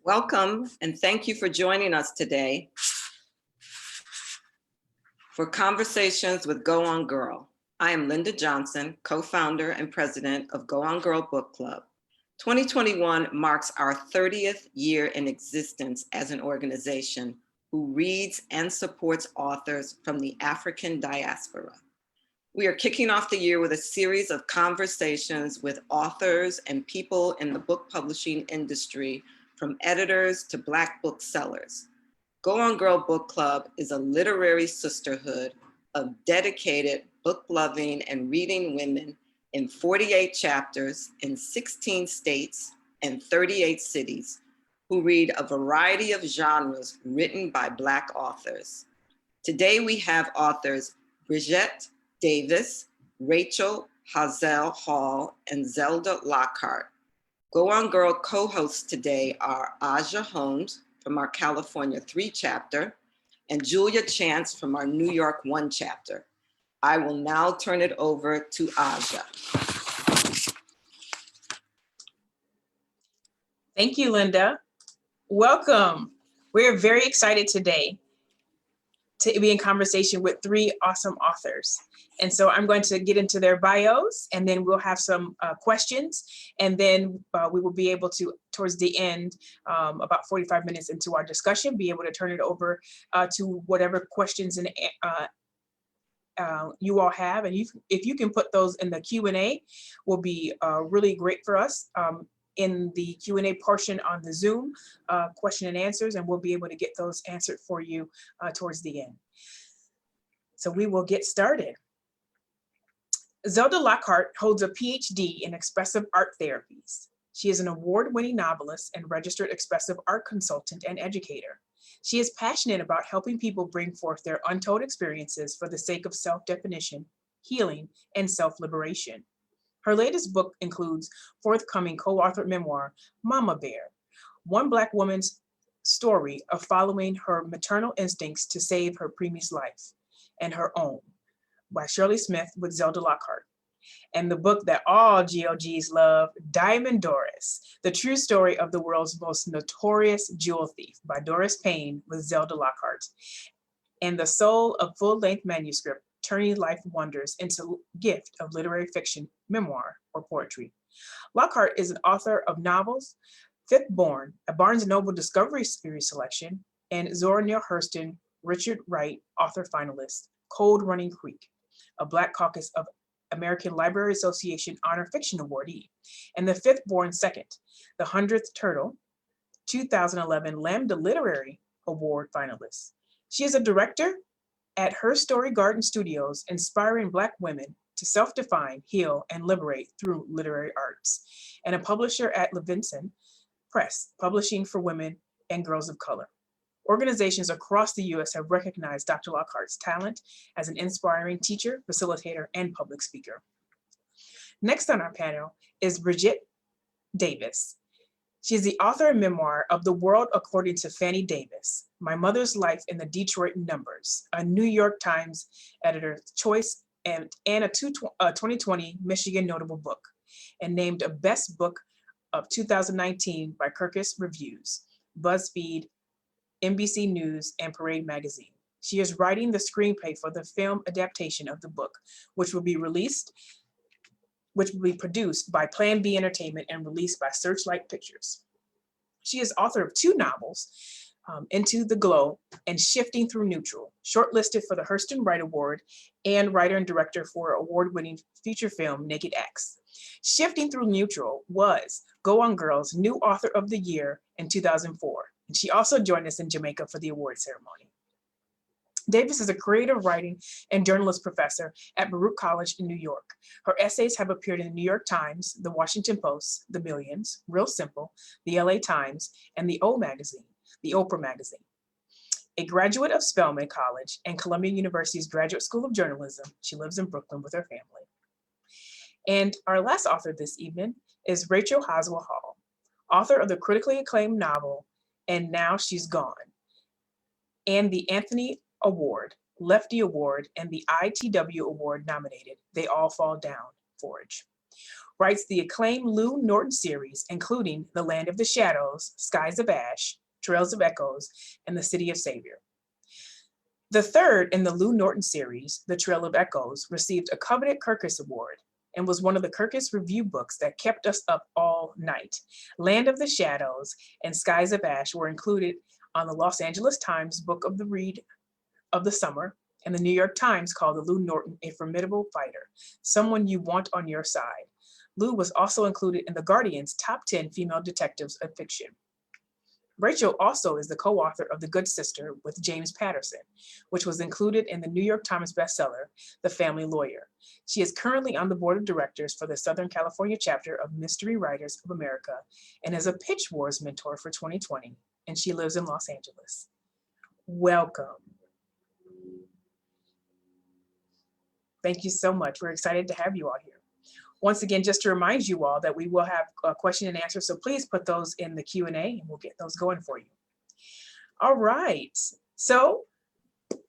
Welcome and thank you for joining us today for Conversations with Go On Girl. I am Linda Johnson, co-founder and president of Go On Girl Book Club. 2021 marks our 30th year in existence as an organization who reads and supports authors from the African diaspora. We are kicking off the year with a series of conversations with authors and people in the book publishing industry, from editors to Black booksellers. Go On Girl Book Club is a literary sisterhood of dedicated book-loving and reading women in 48 chapters in 16 states and 38 cities who read a variety of genres written by Black authors. Today we have authors Bridgett Davis, Rachel Howzell Hall, and Zelda Lockhart. Go On Girl co-hosts today are Aja Holmes from our California 3 chapter and Julia Chance from our New York 1 chapter. I will now turn it over to Aja. Thank you, Linda. Welcome. We're very excited today to be in conversation with 3 awesome authors. And so I'm going to get into their bios, and then we'll have some questions. And then we will be able to, towards the end, about 45 minutes into our discussion, be able to turn it over to whatever questions and you all have. And if you can put those in the Q&A, will be really great for us. In the Q&A portion on the Zoom, question and answers, and we'll be able to get those answered for you towards the end. So we will get started. Zelda Lockhart holds a PhD in expressive art therapies. She is an award-winning novelist and registered expressive art consultant and educator. She is passionate about helping people bring forth their untold experiences for the sake of self-definition, healing, and self-liberation. Her latest book includes forthcoming co-authored memoir, Mama Bear, one Black woman's story of following her maternal instincts to save her preemie's life and her own, by Shirley Smith with Zelda Lockhart. And the book that all GLGs love, Diamond Doris, the true story of the world's most notorious jewel thief, by Doris Payne with Zelda Lockhart. And the soul of full-length manuscript, Turning Life Wonders into Gift of Literary Fiction, Memoir, or Poetry. Lockhart is an author of novels, Fifth Born, a Barnes & Noble Discovery Series selection, and Zora Neale Hurston, Richard Wright, author finalist, Cold Running Creek, a Black Caucus of American Library Association Honor Fiction Awardee, and the Fifth Born Second, the 100th Turtle, 2011 Lambda Literary Award finalist. She is a director at Her Story Garden Studios, inspiring Black women to self-define, heal, and liberate through literary arts, and a publisher at Levinson Press, publishing for women and girls of color. Organizations across the US have recognized Dr. Lockhart's talent as an inspiring teacher, facilitator, and public speaker. Next on our panel is Bridgett Davis. She is the author and memoir of The World According to Fannie Davis, My Mother's Life in the Detroit Numbers, a New York Times Editor's Choice and a 2020 Michigan Notable Book, and named a Best Book of 2019 by Kirkus Reviews, BuzzFeed, NBC News, and Parade Magazine. She is writing the screenplay for the film adaptation of the book, which will be produced by Plan B Entertainment and released by Searchlight Pictures. She is author of 2 novels, Into the Glow and Shifting Through Neutral, shortlisted for the Hurston Wright Award, and writer and director for award-winning feature film Naked X. Shifting Through Neutral was Go On Girl's new author of the year in 2004. And she also joined us in Jamaica for the award ceremony. Davis is a creative writing and journalist professor at Baruch College in New York. Her essays have appeared in the New York Times, the Washington Post, The Millions, Real Simple, the LA Times, and the O Magazine, the Oprah Magazine. A graduate of Spelman College and Columbia University's Graduate School of Journalism, she lives in Brooklyn with her family. And our last author this evening is Rachel Howzell Hall, author of the critically acclaimed novel, And Now She's Gone, and the Anthony Award, Lefty Award, and the ITW Award nominated They All Fall Down, Forge. writes the acclaimed Lou Norton series, including The Land of the Shadows, Skies of Ash, Trails of Echoes, and The City of Savior. The third in the Lou Norton series, The Trail of Echoes, received a coveted Kirkus Award and was one of the Kirkus Review books that kept us up all night. Land of the Shadows and Skies of Ash were included on the Los Angeles Times Book of the Read of the Summer, and the New York Times called the Lou Norton a formidable fighter, someone you want on your side. Lou was also included in The Guardian's top 10 female detectives of fiction. Rachel also is the co-author of The Good Sister with James Patterson, which was included in the New York Times bestseller, The Family Lawyer. She is currently on the board of directors for the Southern California chapter of Mystery Writers of America and is a Pitch Wars mentor for 2020, and she lives in Los Angeles. Welcome. Thank you so much. We're excited to have you all here. Once again, just to remind you all that we will have a question and answer, so please put those in the Q&A and we'll get those going for you. All right, so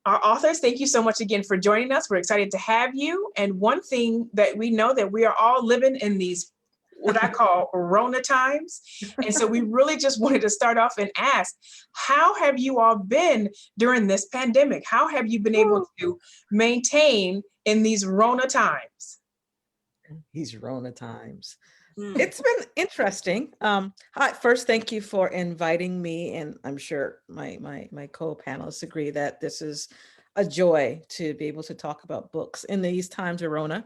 our authors, thank you so much again for joining us. We're excited to have you. And one thing that we know that we are all living in these, what I call Rona times. And so we really just wanted to start off and ask, how have you all been during this pandemic? How have you been able to maintain in these Rona times? These Rona times. It's been interesting. First, thank you for inviting me, and I'm sure my co-panelists agree that this is a joy to be able to talk about books in these times of Rona.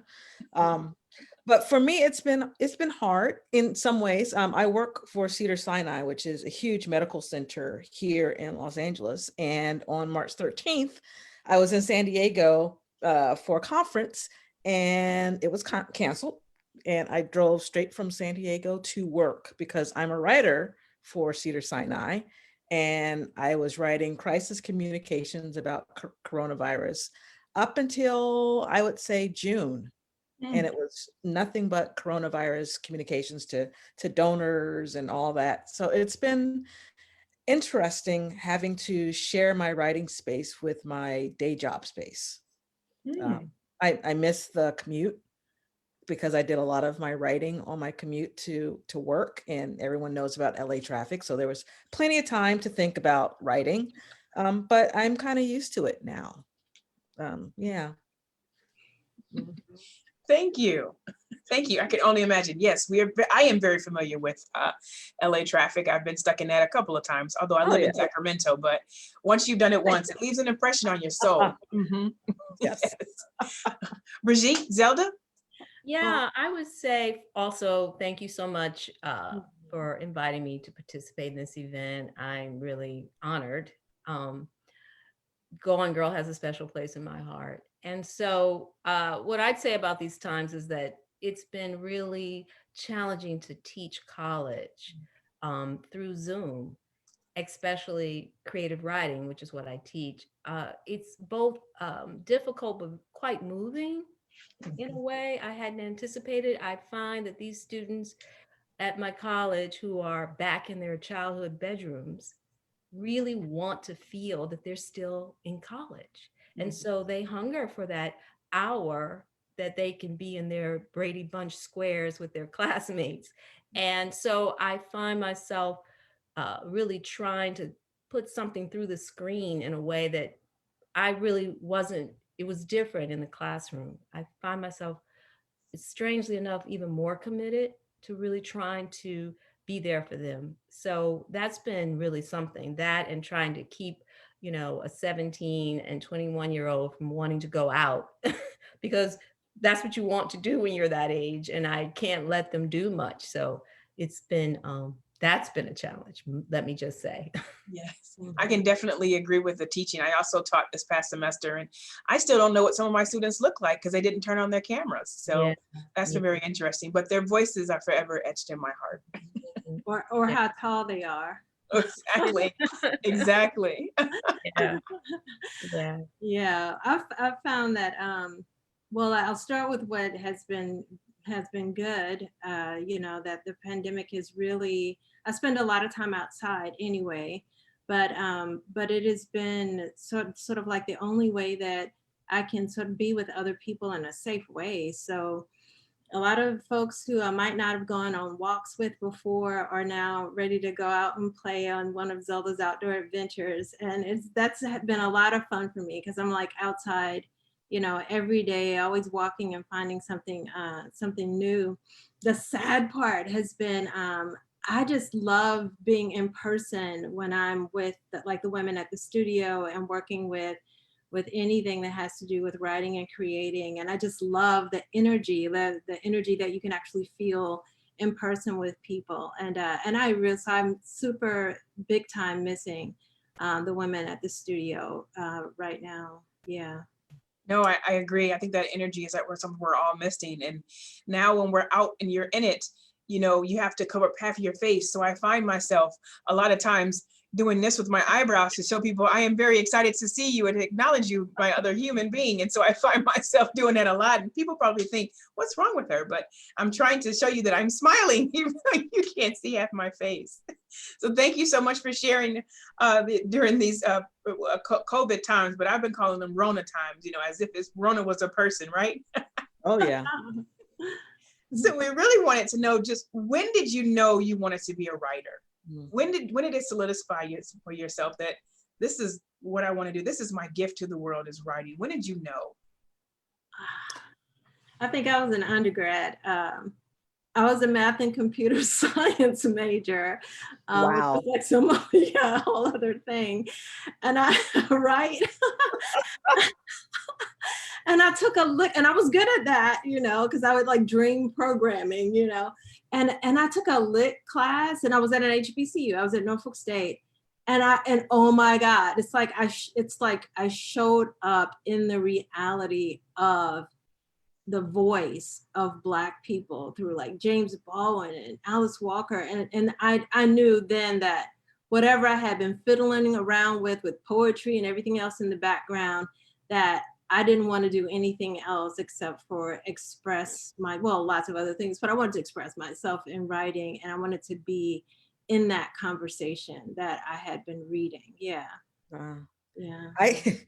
But for me, it's been hard in some ways. I work for Cedars-Sinai, which is a huge medical center here in Los Angeles, and on March 13th, I was in San Diego for a conference, and it was canceled. And I drove straight from San Diego to work because I'm a writer for Cedars-Sinai, and I was writing crisis communications about coronavirus up until, I would say, June. And it was nothing but coronavirus communications to donors and all that. So it's been interesting having to share my writing space with my day job space. I miss the commute because I did a lot of my writing on my commute to work, and everyone knows about LA traffic. So there was plenty of time to think about writing, but I'm kind of used to it now. Yeah. Thank you. Thank you. I can only imagine. Yes, I am very familiar with LA traffic. I've been stuck in that a couple of times, although I live in Sacramento, but once you've done it once, it leaves an impression on your soul. Yes. Bridgett, Zelda? Yeah, I would say also thank you so much for inviting me to participate in this event. I'm really honored. Go On Girl has a special place in my heart. And so what I'd say about these times is that it's been really challenging to teach college through Zoom, especially creative writing, which is what I teach. It's both difficult, but quite moving in a way I hadn't anticipated. I find that these students at my college who are back in their childhood bedrooms really want to feel that they're still in college. And so they hunger for that hour that they can be in their Brady Bunch squares with their classmates. And so I find myself really trying to put something through the screen in a way that I really wasn't, it was different in the classroom. I find myself, strangely enough, even more committed to really trying to be there for them. So that's been really something, that and trying to keep, a 17 and 21-year-old from wanting to go out because that's what you want to do when you're that age. And I can't let them do much. So it's been, that's been a challenge, let me just say. Yes, I can definitely agree with the teaching. I also taught this past semester, and I still don't know what some of my students look like because they didn't turn on their cameras. So that's been very interesting, but their voices are forever etched in my heart. Or how tall they are. Exactly, exactly. Yeah. I've found that, well, I'll start with what has been good, that the pandemic is really, I spend a lot of time outside anyway, but it has been sort of like the only way that I can sort of be with other people in a safe way. So a lot of folks who I might not have gone on walks with before are now ready to go out and play on one of Zelda's outdoor adventures. And that's been a lot of fun for me because I'm like outside, every day, always walking and finding something new. The sad part has been, I just love being in person when I'm with the women at the studio and working with anything that has to do with writing and creating. And I just love the energy, the energy that you can actually feel in person with people. And so I'm super big time missing the women at the studio right now. Yeah. No, I agree. I think that energy is something we're all missing. And now when we're out and you're in it, you have to cover up half of your face. So I find myself a lot of times doing this with my eyebrows to show people I am very excited to see you and acknowledge you, my other human being. And so I find myself doing that a lot. And people probably think, what's wrong with her? But I'm trying to show you that I'm smiling, even though you can't see half my face. So thank you so much for sharing during these COVID times, but I've been calling them Rona times, as if Rona was a person, right? Oh, yeah. So we really wanted to know, just when did you know you wanted to be a writer? When did it solidify for yourself that this is what I want to do? This is my gift to the world, is writing. When did you know? I think I was an undergrad. I was a math and computer science major, Wow. which was like a whole other thing. And I, right? And I took a look, and I was good at that, because I would like dream programming, and I took a lit class, and I was at an HBCU. I was at Norfolk State, and oh my God, it's like I showed up in the reality of the voice of Black people through like James Baldwin and Alice Walker, and I knew then that whatever I had been fiddling around with poetry and everything else in the background, that I didn't want to do anything else except for express lots of other things, but I wanted to express myself in writing, and I wanted to be in that conversation that I had been reading. Yeah. Yeah. I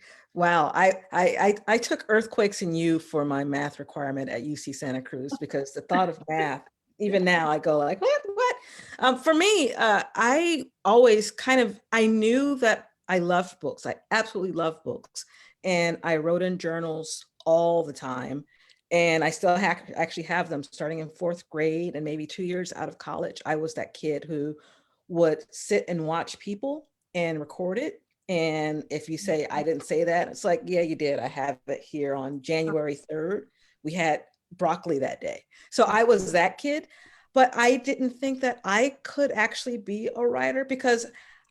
took Earthquakes in You for my math requirement at UC Santa Cruz, because the thought of math, even now I go like, what? For me, I always I knew that I loved books. I absolutely love books. And I wrote in journals all the time. And I still actually have them starting in 4th grade and maybe 2 years out of college. I was that kid who would sit and watch people and record it. And if you say, I didn't say that, it's like, yeah, you did. I have it here on January 3rd. We had broccoli that day. So I was that kid, but I didn't think that I could actually be a writer, because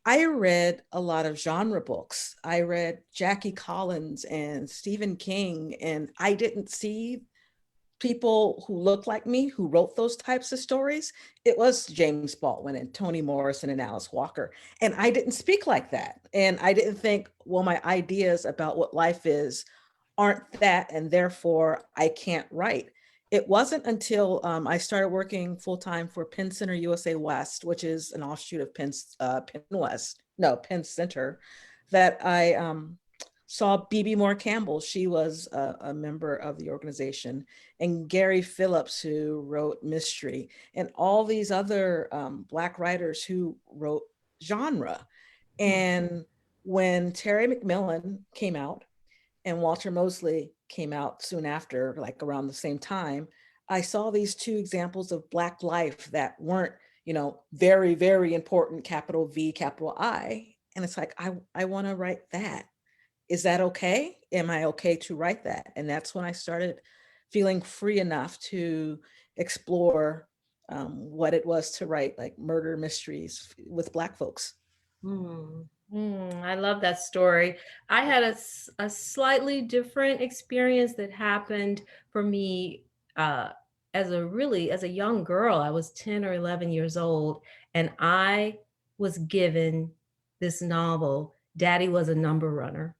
I read a lot of genre books. I read Jackie Collins and Stephen King, and I didn't see people who looked like me who wrote those types of stories. It was James Baldwin and Toni Morrison and Alice Walker. And I didn't speak like that. And I didn't think, well, my ideas about what life is aren't that, and therefore I can't write. It wasn't until I started working full-time for Penn Center USA West, which is an offshoot of Penn Center, that I saw B.B. Moore Campbell. She was a member of the organization, and Gary Phillips, who wrote Mystery, and all these other Black writers who wrote genre. And when Terry McMillan came out and Walter Mosley came out soon after, like around the same time, I saw these two examples of Black life that weren't, very, very important, capital V, capital I. And it's like, I want to write that. Is that okay? Am I okay to write that? And that's when I started feeling free enough to explore what it was to write like murder mysteries with Black folks. I love that story. I had a slightly different experience that happened for me as a young girl. I was 10 or 11 years old, and I was given this novel, Daddy Was a Number Runner,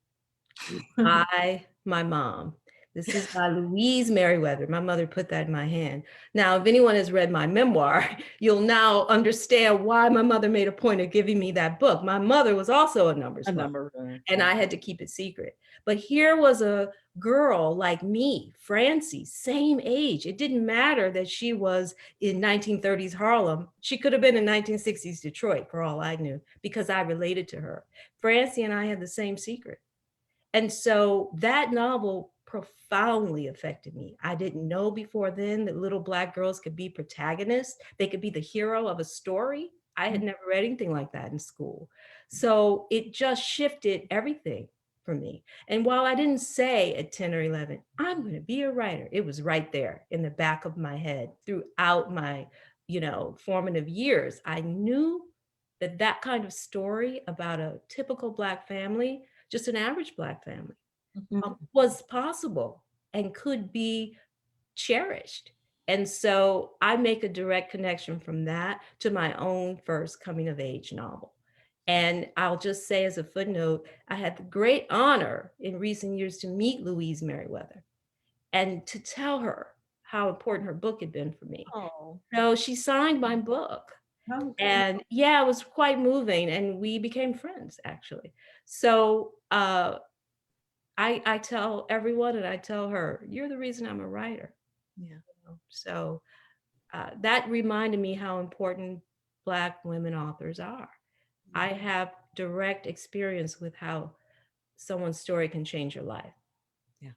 by my mom, This is by Louise Merriweather. My mother put that in my hand. Now, if anyone has read my memoir, you'll now understand why my mother made a point of giving me that book. My mother was also a numbers A club, number runner. and I had to keep it secret. But here was a girl like me, Francie, same age. It didn't matter that she was in 1930s Harlem. She could have been in 1960s Detroit, for all I knew, because I related to her. Francie and I had the same secret. And so that novel profoundly affected me. I didn't know before then that little Black girls could be protagonists. They could be the hero of a story. I had never read anything like that in school. So it just shifted everything for me. And while I didn't say at 10 or 11, I'm going to be a writer, it was right there in the back of my head throughout my, formative years. I knew that that kind of story about a typical Black family, just an average Black family, was possible and could be cherished. And so I make a direct connection from that to my own first coming of age novel. And I'll just say as a footnote, I had the great honor in recent years to meet Louise Merriweather and to tell her how important her book had been for me. Oh, So she signed my book. Oh, good. And yeah, it was quite moving, and we became friends actually. So I tell everyone, and I tell her, you're the reason I'm a writer. yeah. So that reminded me how important Black women authors are. I have direct experience with how someone's story can change your life. Yeah.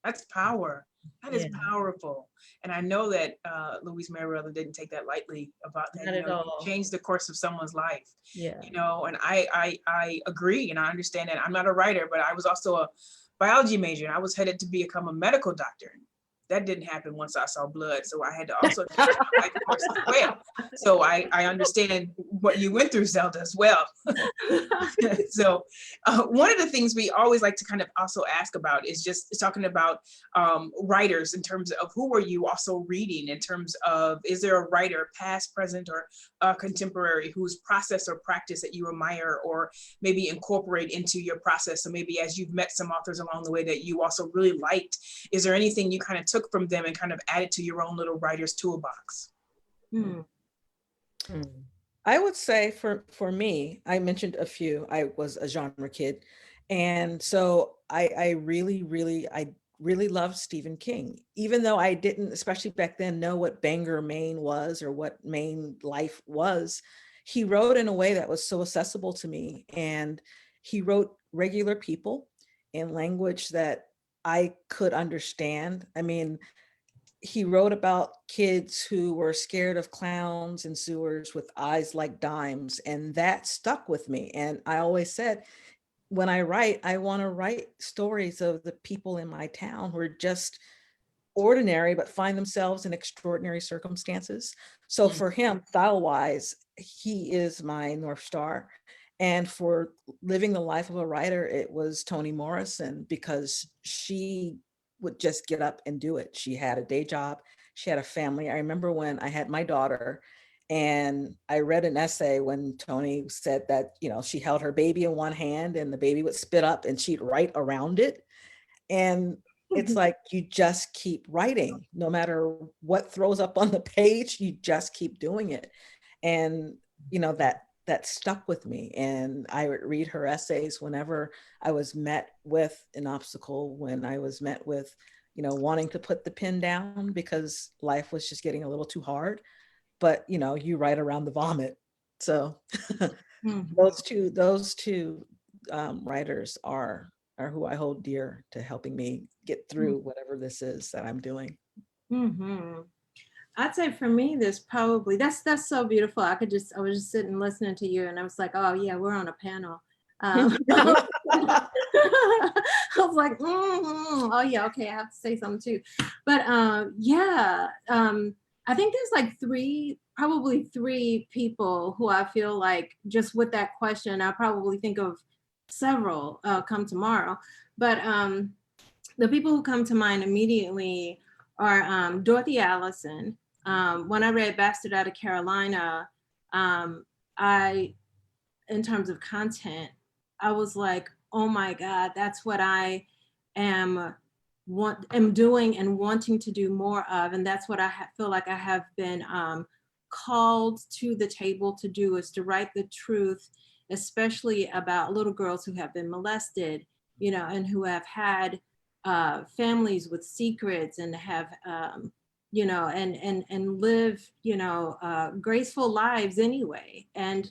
That's power. That is Yeah. powerful. And I know that Louise Merriweather didn't take that lightly about that. Not at You all. changed the course of someone's life. Yeah. And I agree and I understand that. I'm not a writer, but I was also a biology major and I was headed to become a medical doctor. That didn't happen once I saw blood. So I had to also change my life course as well. So I understand what you went through, Zelda, as well. So one of the things we always like to kind of also ask about is just talking about writers in terms of who are you also reading in terms of, is there a writer past, present, or contemporary whose process or practice that you admire or maybe incorporate into your process? So maybe as you've met some authors along the way that you also really liked, is there anything you kind of took from them and kind of added to your own little writer's toolbox? I would say for me, I mentioned a few. I was a genre kid, and so I really loved Stephen King, even though I didn't, especially back then, know what Bangor, Maine was or what Maine life was. He wrote in a way that was so accessible to me, and he wrote regular people in language that I could understand. I mean, he wrote about kids who were scared of clowns and sewers with eyes like dimes, and that stuck with me. And I always said, when I write, I want to write stories of the people in my town who are just ordinary but find themselves in extraordinary circumstances. So for him, style wise, he is my North Star. And for living the life of a writer, it was Toni Morrison, because she would just get up and do it. She had a day job, she had a family. I remember when I had my daughter, and I read an essay when Toni said that, she held her baby in one hand and the baby would spit up and she'd write around it. And it's like, you just keep writing, no matter what throws up on the page, you just keep doing it. And, that stuck with me. And I would read her essays whenever I was met with an obstacle, when I was met with, wanting to put the pen down because life was just getting a little too hard. But, you write around the vomit. So those two writers are who I hold dear to helping me get through whatever this is that I'm doing. I'd say for me, there's probably, that's so beautiful. I was just sitting listening to you and I was like, oh yeah, we're on a panel. I was like, oh yeah, okay, I have to say something too. But I think there's like probably three people who I feel like, just with that question, I probably think of several come tomorrow. But the people who come to mind immediately are Dorothy Allison. When I read Bastard Out of Carolina, in terms of content, I was like, oh my God, that's what I am am doing and wanting to do more of. And that's what I feel like I have been called to the table to do, is to write the truth, especially about little girls who have been molested, and who have had families with secrets, and have, and live, graceful lives anyway. And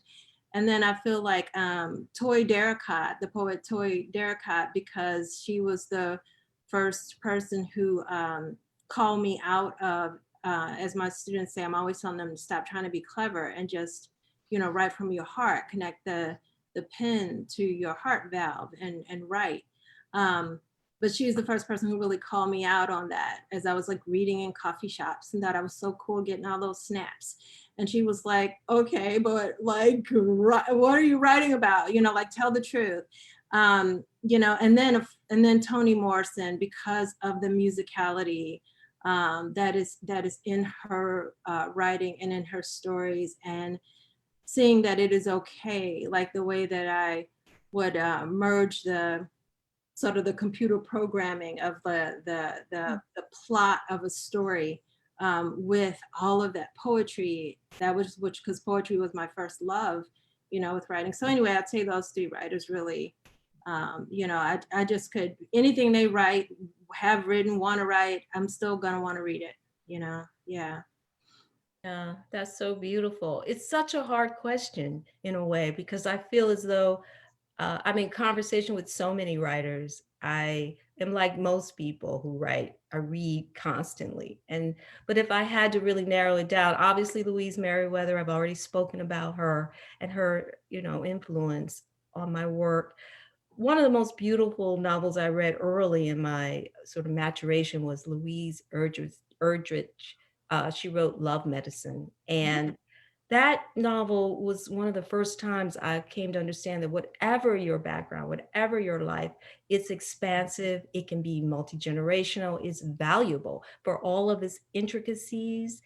then I feel like Toy Darracott, the poet Toy Darracott, because she was the first person who called me out of, as my students say, I'm always telling them to stop trying to be clever and just, write from your heart, connect the pen to your heart valve and write. But she was the first person who really called me out on that, as I was like reading in coffee shops and thought I was so cool getting all those snaps. And she was like, okay, but like, what are you writing about? Like, tell the truth. And then Toni Morrison, because of the musicality that is in her writing and in her stories, and seeing that it is okay, like the way that I would merge the sort of the computer programming of the plot of a story with all of that poetry, which because poetry was my first love, with writing. So anyway, I'd say those three writers really, I just could, anything they write, have written, want to write, I'm still gonna want to read it, yeah. Yeah, that's so beautiful. It's such a hard question in a way, because I feel as though I'm in conversation with so many writers. I am like most people who write, I read constantly. But if I had to really narrow it down, obviously Louise Merriweather, I've already spoken about her and her, influence on my work. One of the most beautiful novels I read early in my sort of maturation was Louise Erdrich. She wrote Love Medicine. And that novel was one of the first times I came to understand that whatever your background, whatever your life, it's expansive, it can be multi-generational, it's valuable for all of its intricacies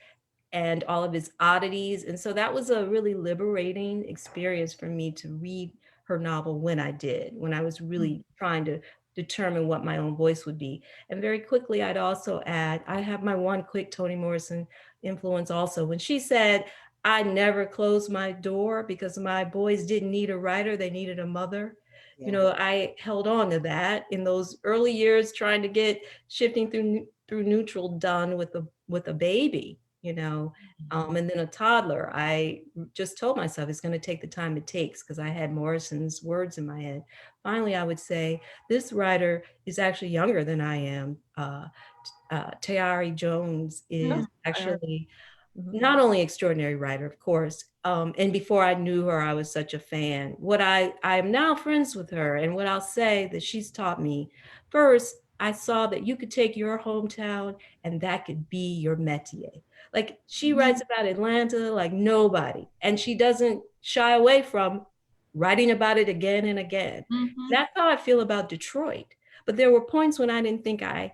and all of its oddities. And so that was a really liberating experience for me to read her novel when I did, when I was really trying to determine what my own voice would be. And very quickly, I'd also add, I have my one quick Toni Morrison influence also. When she said, I never closed my door because my boys didn't need a writer, they needed a mother. Yeah. I held on to that in those early years, trying to get shifting through neutral done with a baby, and then a toddler. I just told myself it's going to take the time it takes, because I had Morrison's words in my head. Finally, I would say this writer is actually younger than I am. Tayari Jones is actually not only extraordinary writer, of course, and before I knew her, I was such a fan. I am now friends with her, and what I'll say that she's taught me, first, I saw that you could take your hometown and that could be your métier. Like, she writes about Atlanta like nobody, and she doesn't shy away from writing about it again and again. That's how I feel about Detroit. But there were points when I didn't think I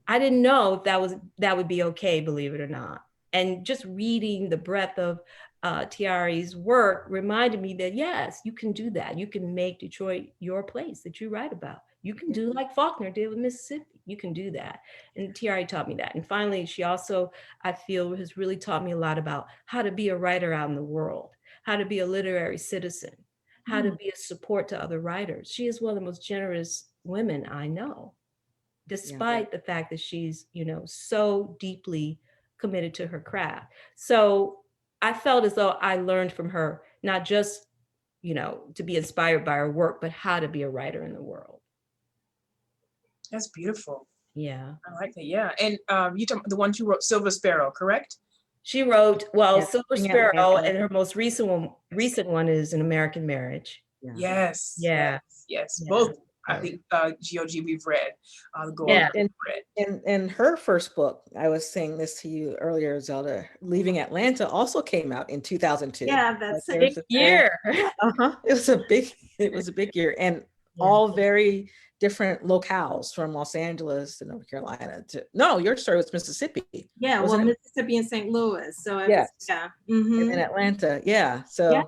didn't know if that would be okay, believe it or not. And just reading the breadth of Tiari's work reminded me that, yes, you can do that. You can make Detroit your place that you write about. You can do like Faulkner did with Mississippi. You can do that. And Tiari taught me that. And finally, she also, I feel, has really taught me a lot about how to be a writer out in the world, how to be a literary citizen, how to be a support to other writers. She is one of the most generous women I know, despite the fact that she's, so deeply committed to her craft. So I felt as though I learned from her, not just, to be inspired by her work, but how to be a writer in the world. That's beautiful. Yeah. I like that. Yeah. And you talk the one who wrote Silver Sparrow, correct? She wrote, well, Yes, Silver Looking at Sparrow, America. and her most recent one is An American Marriage. Yes. Yeah. Yes. Yeah. Both, I think, GOG we've read. Yeah. And her first book, I was saying this to you earlier, Zelda, Leaving Atlanta, also came out in 2002. Yeah, that's Like, it. Big year. It was a big year, and all very different locales, from Los Angeles to North Carolina to, no, your story was Mississippi. Yeah, wasn't well, it? Mississippi and St. Louis. So it Yes. was, yeah. And then Atlanta. Yeah. So, Yeah.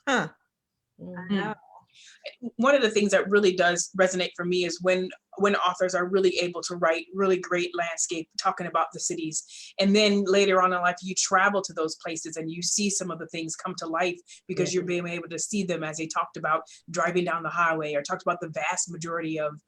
huh. I know. One of the things that really does resonate for me is when when authors are really able to write really great landscape talking about the cities. And then later on in life, you travel to those places and you see some of the things come to life because you're being able to see them, as they talked about driving down the highway, or talked about the vast majority of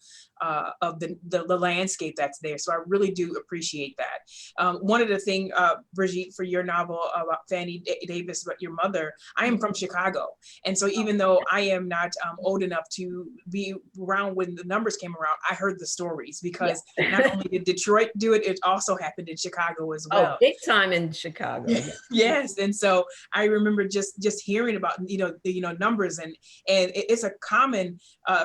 the landscape that's there. So I really do appreciate that. One of the things, Bridgett, for your novel about Fannie Davis, about your mother, I am from Chicago. And so even though I am not old enough to be around when the numbers came around, I heard the stories, because not only did Detroit do it, it also happened in Chicago as well. Oh, big time in Chicago. Yes. And so I remember just hearing about, numbers, and it's a common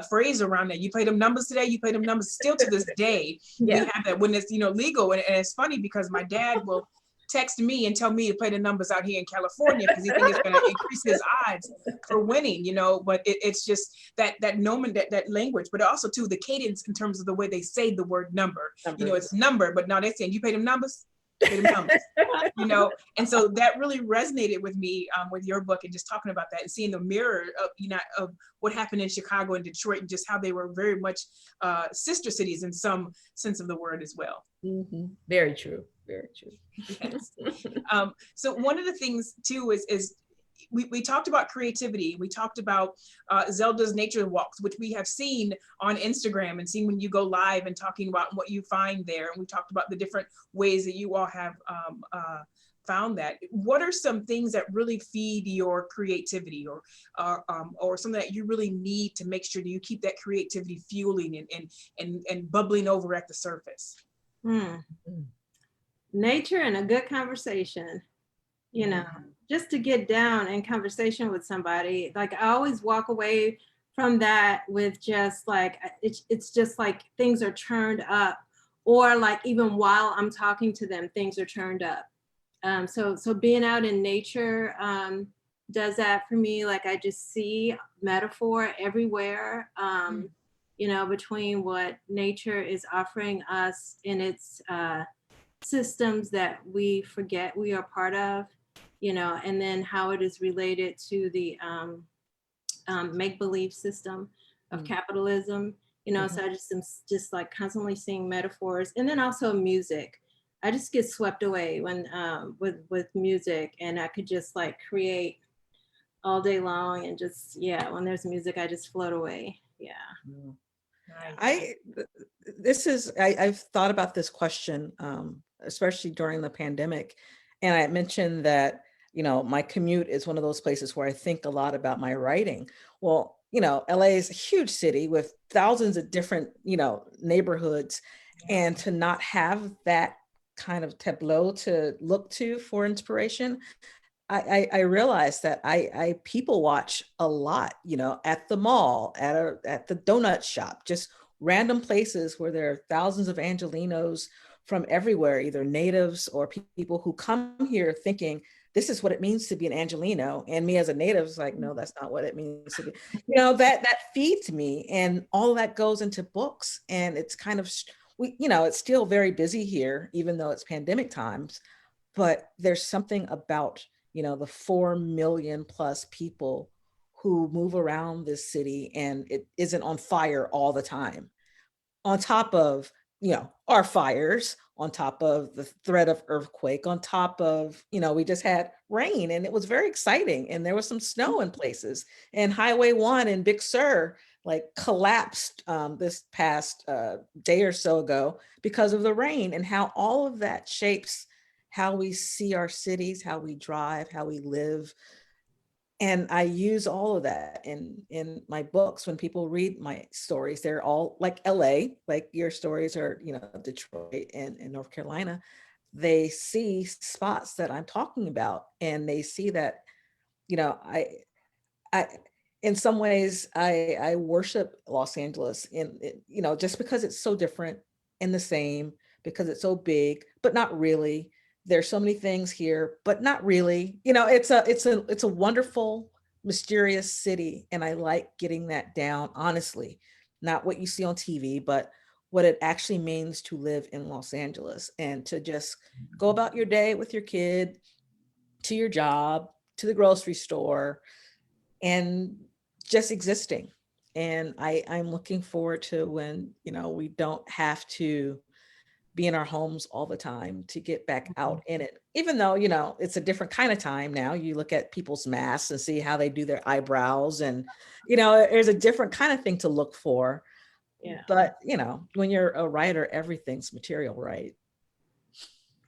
phrase around that. You play them numbers today, you play them numbers. Still to this day, we have that when it's, legal. And it's funny because my dad will text me and tell me to play the numbers out here in California because he thinks it's going to increase his odds for winning, but it's just that language, but also too the cadence in terms of the way they say the word number. It's number, but now they're saying you pay them numbers. And so that really resonated with me with your book, and just talking about that and seeing the mirror of what happened in Chicago and Detroit, and just how they were very much sister cities in some sense of the word as well. Mm-hmm. Very true. Very true. Yes. So one of the things too is we talked about creativity. We talked about Zelda's nature walks, which we have seen on Instagram and seen when you go live and talking about what you find there. And we talked about the different ways that you all have found that. What are some things that really feed your creativity, or something that you really need to make sure that you keep that creativity fueling and bubbling over at the surface? Nature and a good conversation, just to get down in conversation with somebody. Like I always walk away from that with just like, it's just like things are turned up, or like even while I'm talking to them, things are turned up. So being out in nature does that for me. Like I just see metaphor everywhere, between what nature is offering us in its systems that we forget we are part of, and then how it is related to the make-believe system of capitalism, so I just am just like constantly seeing metaphors. And then also music. I just get swept away when with music, and I could just like create all day long, and just, when there's music, I just float away. I've thought about this question, especially during the pandemic. And I mentioned that, my commute is one of those places where I think a lot about my writing. Well, LA is a huge city with thousands of different, neighborhoods. And to not have that kind of tableau to look to for inspiration, I realized that I people watch a lot, at the mall, at the donut shop, just random places where there are thousands of Angelenos from everywhere, either natives or people who come here thinking this is what it means to be an Angeleno. And me as a native is like, no, that's not what it means to be, that feeds me. And all of that goes into books. And it's kind of, it's still very busy here, even though it's pandemic times, but there's something about, the 4 million plus people who move around this city, and it isn't on fire all the time. On top of, our fires, on top of the threat of earthquake, on top of, we just had rain, and it was very exciting. And there was some snow in places, and Highway 1 in Big Sur like collapsed this past day or so ago because of the rain, and how all of that shapes how we see our cities, how we drive, how we live. And I use all of that in my books. When people read my stories, they're all like LA, like your stories are, Detroit and North Carolina. They see spots that I'm talking about, and they see that, I in some ways I worship Los Angeles just because it's so different and the same, because it's so big, but not really. There's so many things here, but not really. It's a wonderful, mysterious city. And I like getting that down, honestly, not what you see on TV, but what it actually means to live in Los Angeles, and to just go about your day with your kid, to your job, to the grocery store, and just existing. And I'm looking forward to when, we don't have to be in our homes all the time to get back out in it. Even though, it's a different kind of time now. You look at people's masks and see how they do their eyebrows, and, there's a different kind of thing to look for. Yeah. But, when you're a writer, everything's material, right?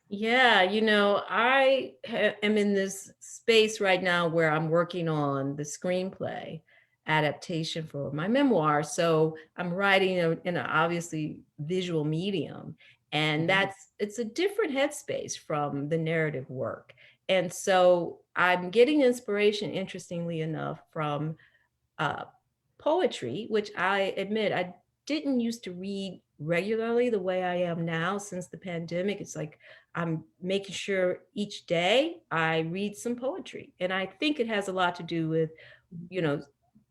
Yeah, am in this space right now where I'm working on the screenplay adaptation for my memoir. So I'm writing in an obviously visual medium, and it's a different headspace from the narrative work. And so I'm getting inspiration, interestingly enough, from uh, poetry, which I admit I didn't used to read regularly the way I am now since the pandemic. It's like I'm making sure each day I read some poetry. And I think it has a lot to do with, you know,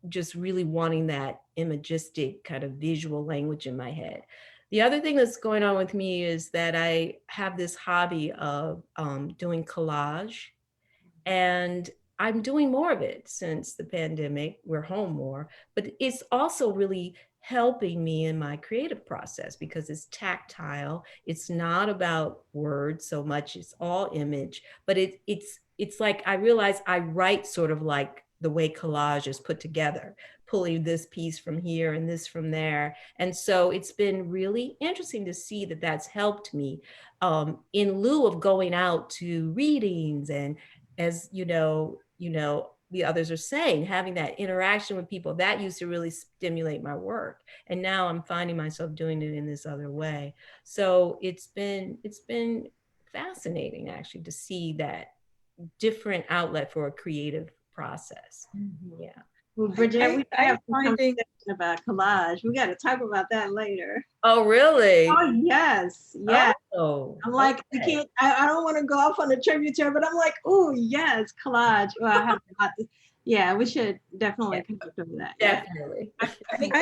just really wanting that imagistic kind of visual language in my head. The other thing that's going on with me is that I have this hobby of doing collage, and I'm doing more of it since the pandemic. We're home more, but it's also really helping me in my creative process because it's tactile. It's not about words so much, it's all image, but it's like I realize I write sort of like the way collage is put together, pulling this piece from here and this from there. And so it's been really interesting to see that that's helped me in lieu of going out to readings and, as the others are saying, having that interaction with people that used to really stimulate my work, and now I'm finding myself doing it in this other way. So it's been fascinating actually to see that different outlet for a creative process. Yeah. Well, Bridgett, we I'm have some finding, conversation about collage. We got to talk about that later. Oh, really? Oh, yes. Yeah. Oh, I'm like, okay. I don't want to go off on a tributary, but I'm like, oh, yes, collage. Well, I have a lot to, yeah, we should definitely connect over that. Yeah. Definitely. I think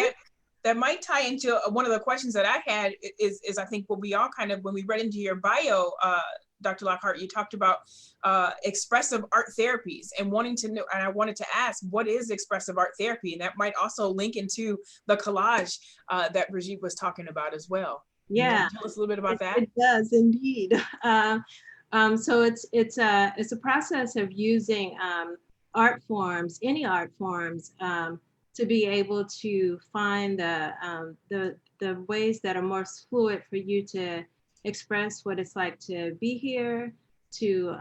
that might tie into one of the questions that I had is I think what we all kind of, when we read into your bio, Dr. Lockhart, you talked about expressive art therapies and wanting to know, and I wanted to ask, what is expressive art therapy? And that might also link into the collage that Bridgett was talking about as well. Yeah. Tell us a little bit about that. It does indeed. So it's a process of using art forms, any art forms, to be able to find the ways that are most fluid for you to express what it's like to be here, to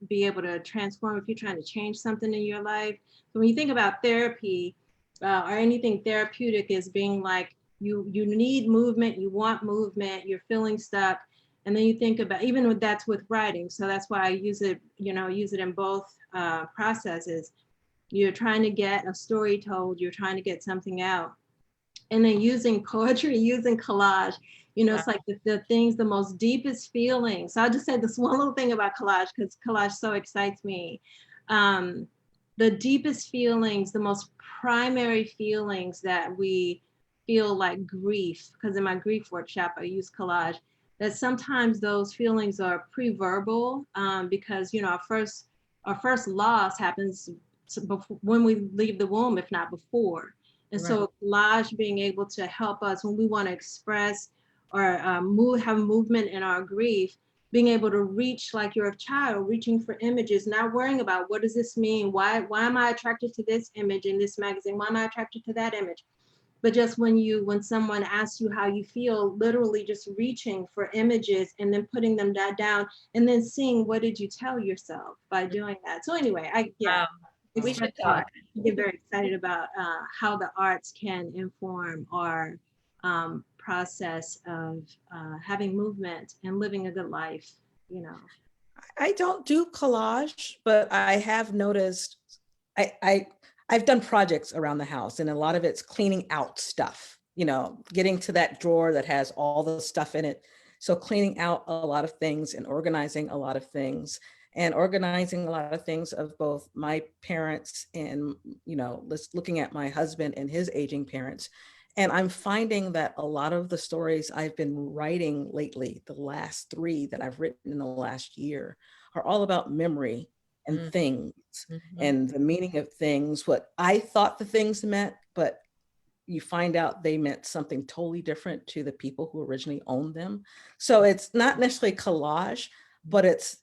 be able to transform if you're trying to change something in your life. So when you think about therapy or anything therapeutic, is being like you need movement, you want movement, you're feeling stuck. And then you think about, even with that's with writing. So that's why I use it, use it in both processes. You're trying to get a story told, you're trying to get something out. And then using poetry, using collage, it's like the things, the most deepest feelings. So I'll just say this one little thing about collage, because collage so excites me. The deepest feelings, the most primary feelings that we feel, like grief, because in my grief workshop, I use collage, that sometimes those feelings are pre-verbal, because, our first loss happens when we leave the womb, if not before. And so collage being able to help us when we want to express or have movement in our grief, being able to reach, like you're a child, reaching for images, not worrying about what does this mean? Why am I attracted to this image in this magazine? Why am I attracted to that image? But just when someone asks you how you feel, literally just reaching for images and then putting them down and then seeing, what did you tell yourself by doing that? So anyway, We should talk. I get very excited about how the arts can inform our process of having movement and living a good life, I don't do collage, but I have noticed I've done projects around the house, and a lot of it's cleaning out stuff, getting to that drawer that has all the stuff in it. So cleaning out a lot of things and organizing a lot of things, and organizing a lot of things of both my parents and, looking at my husband and his aging parents. And I'm finding that a lot of the stories I've been writing lately, the last 3 that I've written in the last year, are all about memory and Mm. things Mhm. and the meaning of things, what I thought the things meant, but you find out they meant something totally different to the people who originally owned them. So it's not necessarily collage, but it's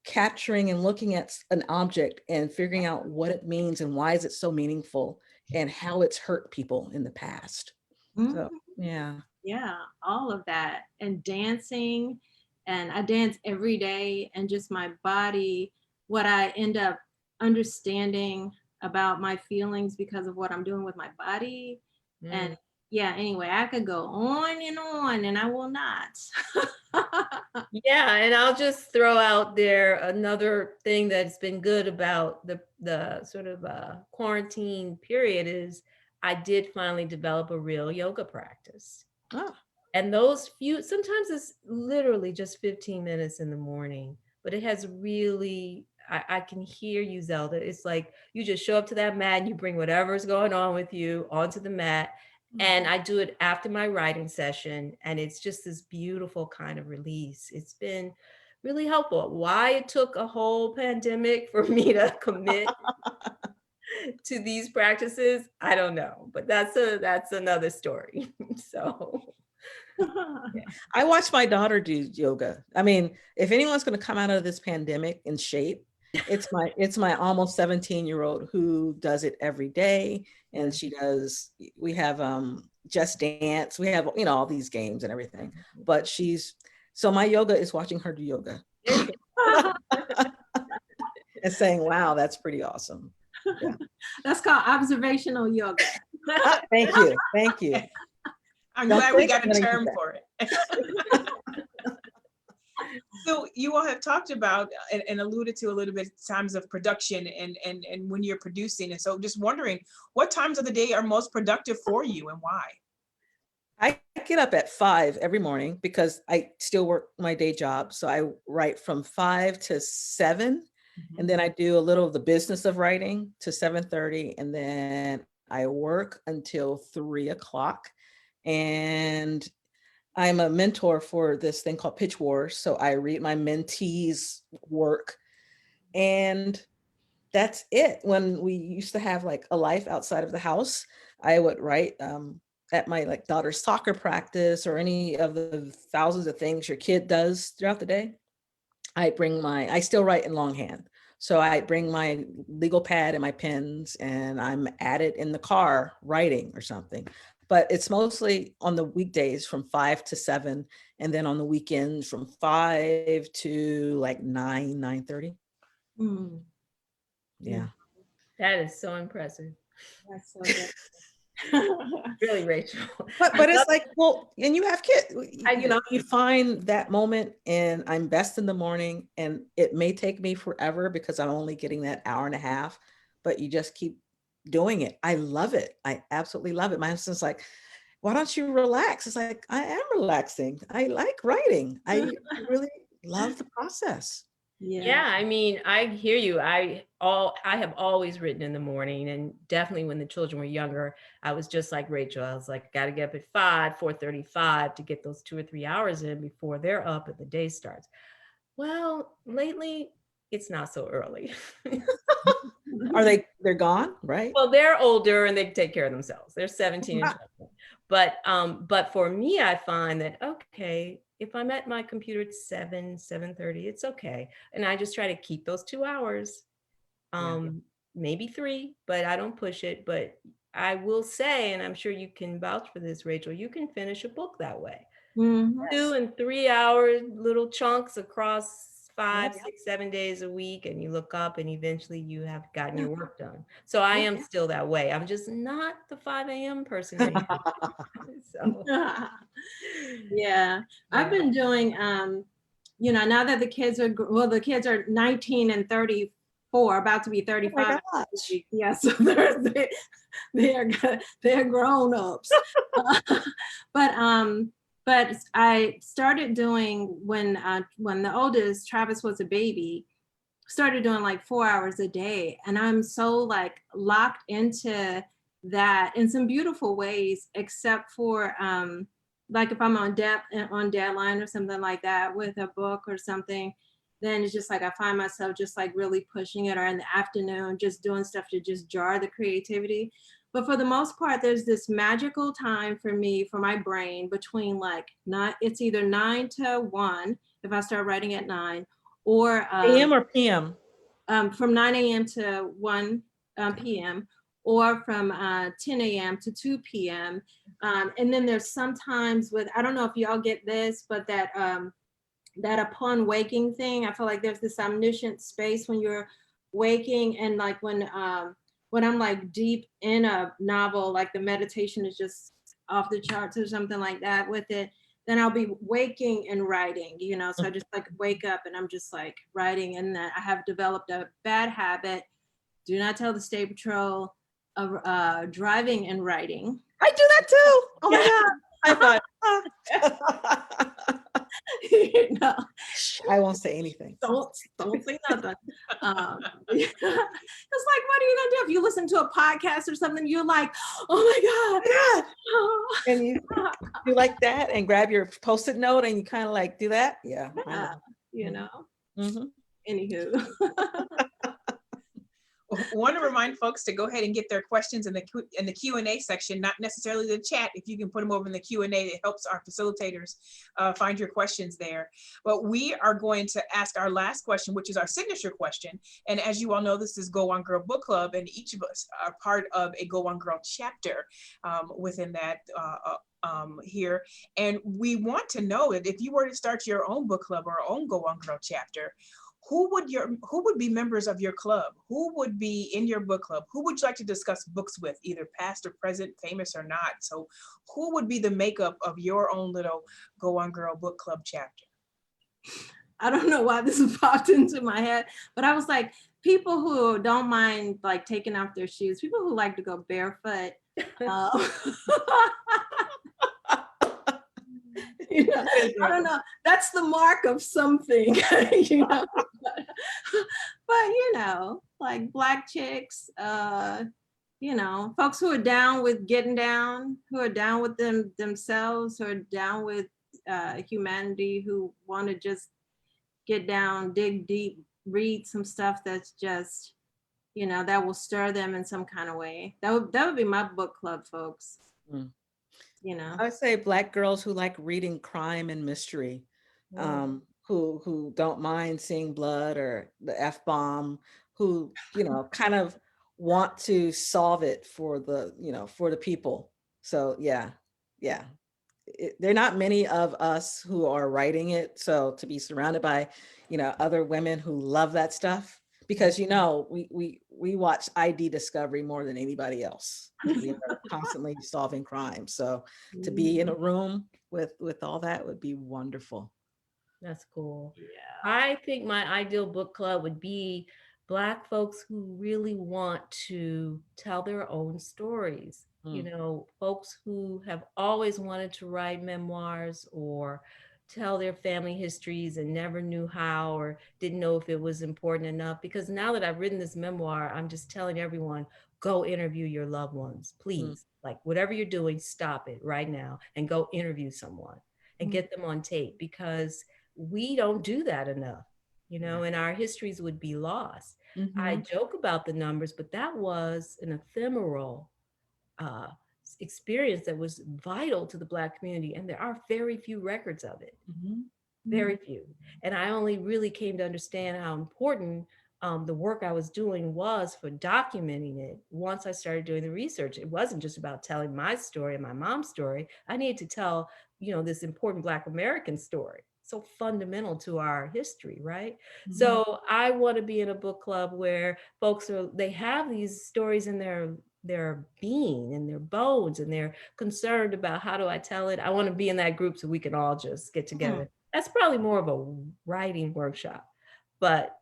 capturing and looking at an object and figuring out what it means and why is it so meaningful and how it's hurt people in the past. So, yeah. Yeah, all of that. And dancing. And I dance every day, and just my body, what I end up understanding about my feelings because of what I'm doing with my body. And Mm. yeah, anyway, I could go on, and I will not. Yeah, and I'll just throw out there another thing that's been good about the sort of quarantine period is I did finally develop a real yoga practice. Oh, And those few, sometimes it's literally just 15 minutes in the morning, but it has really, I can hear you, Zelda. It's like you just show up to that mat and you bring whatever's going on with you onto the mat. And I do it after my writing session. And it's just this beautiful kind of release. It's been really helpful. Why it took a whole pandemic for me to commit to these practices, I don't know, but that's another story. So I watched my daughter do yoga. I mean, if anyone's going to come out of this pandemic in shape, it's my almost 17-year-old who does it every day. And we have Just Dance, we have, all these games and everything. But so my yoga is watching her do yoga and saying, wow, that's pretty awesome. Yeah. That's called observational yoga. Thank you. Thank you. I'm Don't glad we think got I'm a gonna term get for it. So you all have talked about and alluded to a little bit times of production and when you're producing. And so just wondering what times of the day are most productive for you and why? I get up at 5 every morning because I still work my day job. So I write from 5 to 7. And then I do a little of the business of writing to 7:30. And then I work until 3 o'clock. And I'm a mentor for this thing called Pitch Wars. So I read my mentees' work. And that's it. When we used to have like a life outside of the house, I would write at my like daughter's soccer practice or any of the thousands of things your kid does throughout the day. I still write in longhand. So I bring my legal pad and my pens and I'm at it in the car writing or something. But it's mostly on the weekdays from 5 to 7. And then on the weekends from 5 to like 9:30. Mm, Yeah. that is so impressive. that's so good. Really, Rachel. But it's like, well, and you have kids, I you know, you find that moment and I'm best in the morning and it may take me forever because I'm only getting that hour and a half, but you just keep doing it. I love it. I absolutely love it. My husband's like, why don't you relax? It's like, I am relaxing. I like writing. I really love the process. Yeah, I mean, I hear you. I have always written in the morning, and definitely when the children were younger, I was just like Rachel. I was like, got to get up at 4:35 to get those 2 or 3 hours in before they're up and the day starts. Well, lately it's not so early. They're gone, right? Well, they're older and they can take care of themselves. They're 17 and 20. But for me, I find that, okay, if I'm at my computer at 7:30, it's okay. And I just try to keep those 2 hours, maybe 3, but I don't push it. But I will say, and I'm sure you can vouch for this, Rachel, you can finish a book that way. Mhm. 2 and 3 hour little chunks across 5, Yeah. 6, 7 days a week, and you look up and eventually you have gotten your work done. So I am still that way. I'm just not the 5 a.m. person anymore. So Yeah, I've been doing, now that the kids are 19 and 34, about to be 35. gosh. Yeah, so they're grown ups. But I started doing when the oldest Travis was a baby, started doing like 4 hours a day, and I'm so like locked into that in some beautiful ways, except for like if I'm on deadline or something like that with a book or something, then it's just like I find myself just like really pushing it, or in the afternoon, just doing stuff to just jar the creativity. But for the most part, there's this magical time for me, for my brain, between like it's either 9 to 1 if I start writing at 9, or AM or PM? from 9 a.m. to 1 p.m., or from 10 a.m. to 2 p.m. And then there's sometimes I don't know if y'all get this, but that upon waking thing, I feel like there's this omniscient space when you're waking, and like when I'm like deep in a novel, like the meditation is just off the charts or something like that with it, then I'll be waking and writing, so I just like wake up and I'm just like writing. And then I have developed a bad habit, do not tell the state patrol, of driving and writing. I do that too. Oh my God. High five. I won't say anything. Don't say nothing. It's like, what are you gonna do if you listen to a podcast or something? You're like, oh my God. And you like that and grab your Post-it note and you kind of like do that. Yeah. Mm-hmm. Anywho. Want to remind folks to go ahead and get their questions in the Q&A section, not necessarily the chat. If you can put them over in the Q&A, it helps our facilitators find your questions there. But we are going to ask our last question, which is our signature question. And as you all know, this is Go On Girl Book Club, and each of us are part of a Go On Girl chapter within that here. And we want to know that if you were to start your own book club or own Go On Girl chapter, who would be members of your club? Who would be in your book club? Who would you like to discuss books with, either past or present, famous or not? So who would be the makeup of your own little Go On Girl book club chapter? I don't know why this popped into my head, but I was like, people who don't mind like taking off their shoes, people who like to go barefoot. I don't know. That's the mark of something, but like Black chicks, folks who are down with getting down, who are down with themselves, who are down with humanity, who want to just get down, dig deep, read some stuff that's just, that will stir them in some kind of way. That would be my book club, folks. Mm. I would say Black girls who like reading crime and mystery, who don't mind seeing blood or the F-bomb, who, kind of want to solve it for the people. So yeah. There are not many of us who are writing it. So to be surrounded by, other women who love that stuff, because, we watch ID Discovery more than anybody else. We are constantly solving crime. So to be in a room with all that would be wonderful. That's cool. Yeah. I think my ideal book club would be Black folks who really want to tell their own stories. Folks who have always wanted to write memoirs or tell their family histories and never knew how or didn't know if it was important enough. Because now that I've written this memoir, I'm just telling everyone, go interview your loved ones, please. Like whatever you're doing, stop it right now and go interview someone and get them on tape, because we don't do that enough, and our histories would be lost. I joke about the numbers, but that was an ephemeral experience that was vital to the Black community. And there are very few records of it, very few. And I only really came to understand how important the work I was doing was for documenting it once I started doing the research. It wasn't just about telling my story and my mom's story. I needed to tell, this important Black American story, so fundamental to our history, right? So I want to be in a book club where folks they have these stories in their being and their bones, and they're concerned about, how do I tell it? I want to be in that group so we can all just get together. That's probably more of a writing workshop, but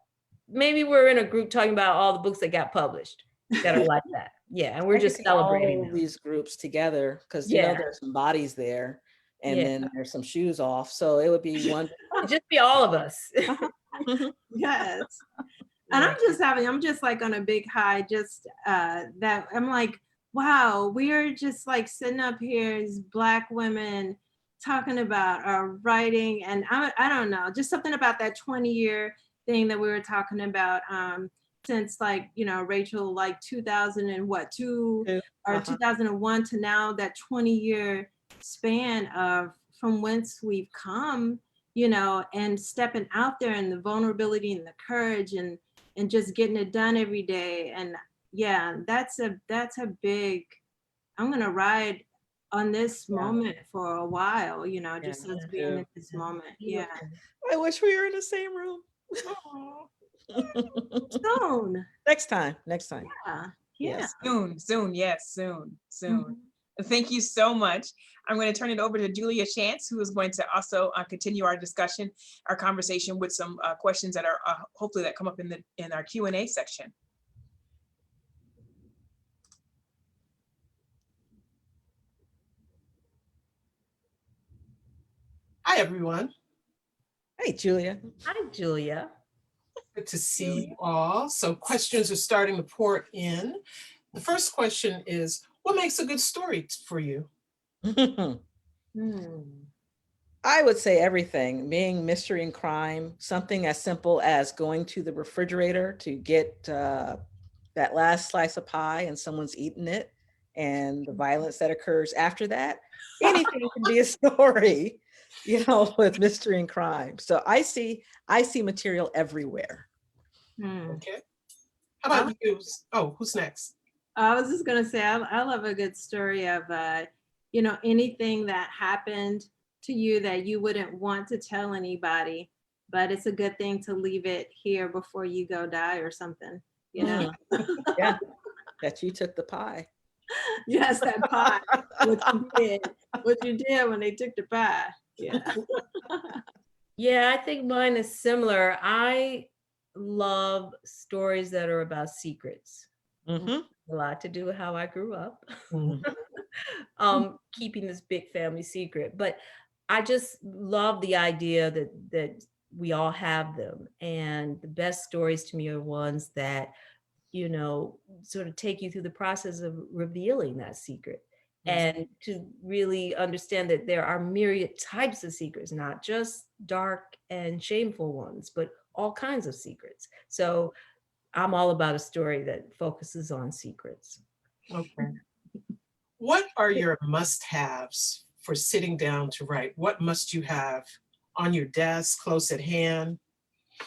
maybe we're in a group talking about all the books that got published that are like that. Yeah, and we're just celebrating all these groups together, because there's some bodies there, and then there's some shoes off. So it would be one. It'd just be all of us. Yes. And I'm just like on a big high, just that I'm like, wow, we are just like sitting up here as Black women talking about our writing. And I don't know, just something about that 20-year thing that we were talking about, since like, Rachel, like 2000 and what, Two. or 2001 to now, that 20-year span of from whence we've come, and stepping out there, and the vulnerability and the courage, and just getting it done every day. And yeah, that's a big, I'm gonna ride on this moment for a while, just us being in this moment. Yeah. I wish we were in the same room. Soon. Next time. Yeah. Yes. Soon. Yes, soon. Thank you so much. I'm going to turn it over to Julia Chance, who is going to also continue our discussion, our conversation with some questions that are hopefully that come up in our Q&A section. Hi, everyone. Hey, Julia. Hi, Julia. Good to see you all. So questions are starting to pour in. The first question is, what makes a good story for you? I would say everything, being mystery and crime, something as simple as going to the refrigerator to get that last slice of pie and someone's eaten it, and the violence that occurs after that. Anything can be a story, with mystery and crime. So I see material everywhere. Okay. How about you? Oh, who's next? I was just gonna say, I love a good story of, anything that happened to you that you wouldn't want to tell anybody, but it's a good thing to leave it here before you go die or something, Yeah, that you took the pie. Yes, that pie. What you did when they took the pie. Yeah. Yeah, I think mine is similar. I love stories that are about secrets. A lot to do with how I grew up. Keeping this big family secret. But I just love the idea that we all have them. And the best stories to me are ones that, sort of take you through the process of revealing that secret. And to really understand that there are myriad types of secrets, not just dark and shameful ones, but all kinds of secrets. So I'm all about a story that focuses on secrets. Okay. What are your must-haves for sitting down to write? What must you have on your desk, close at hand?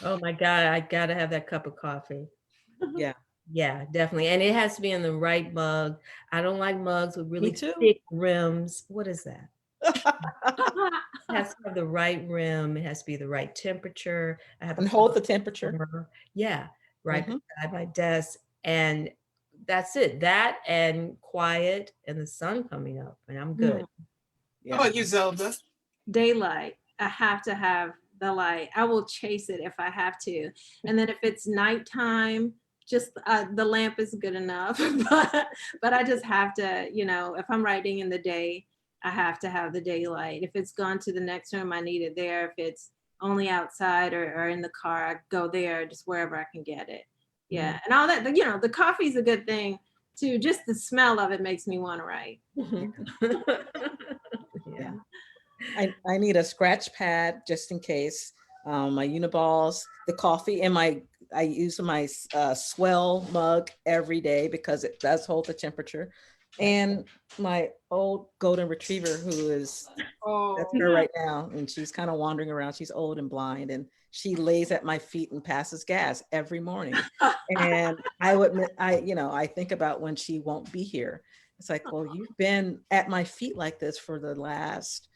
Oh my God, I gotta have that cup of coffee. Yeah. Yeah, definitely. And it has to be in the right mug. I don't like mugs with really too. thick rims. What is that? It has to have the right rim. It has to be the right temperature. I have And hold the temperature. Yeah, right beside my desk. And that's it. That and quiet and the sun coming up, and I'm good. How about you, Zelda? Daylight. I have to have the light. I will chase it if I have to. And then if it's nighttime, just the lamp is good enough. but I just have to, if I'm writing in the day, I have to have the daylight. If it's gone to the next room, I need it there. If it's only outside or in the car, I go there, just wherever I can get it. Yeah. And all that, the coffee's a good thing too. Just the smell of it makes me want to write. Yeah. I need a scratch pad just in case. My Uniballs, the coffee, and I use my Swell mug every day because it does hold the temperature. And my old golden retriever, who is that's her right now, and she's kind of wandering around. She's old and blind, and she lays at my feet and passes gas every morning. And I think about when she won't be here. It's like, well, you've been at my feet like this for the last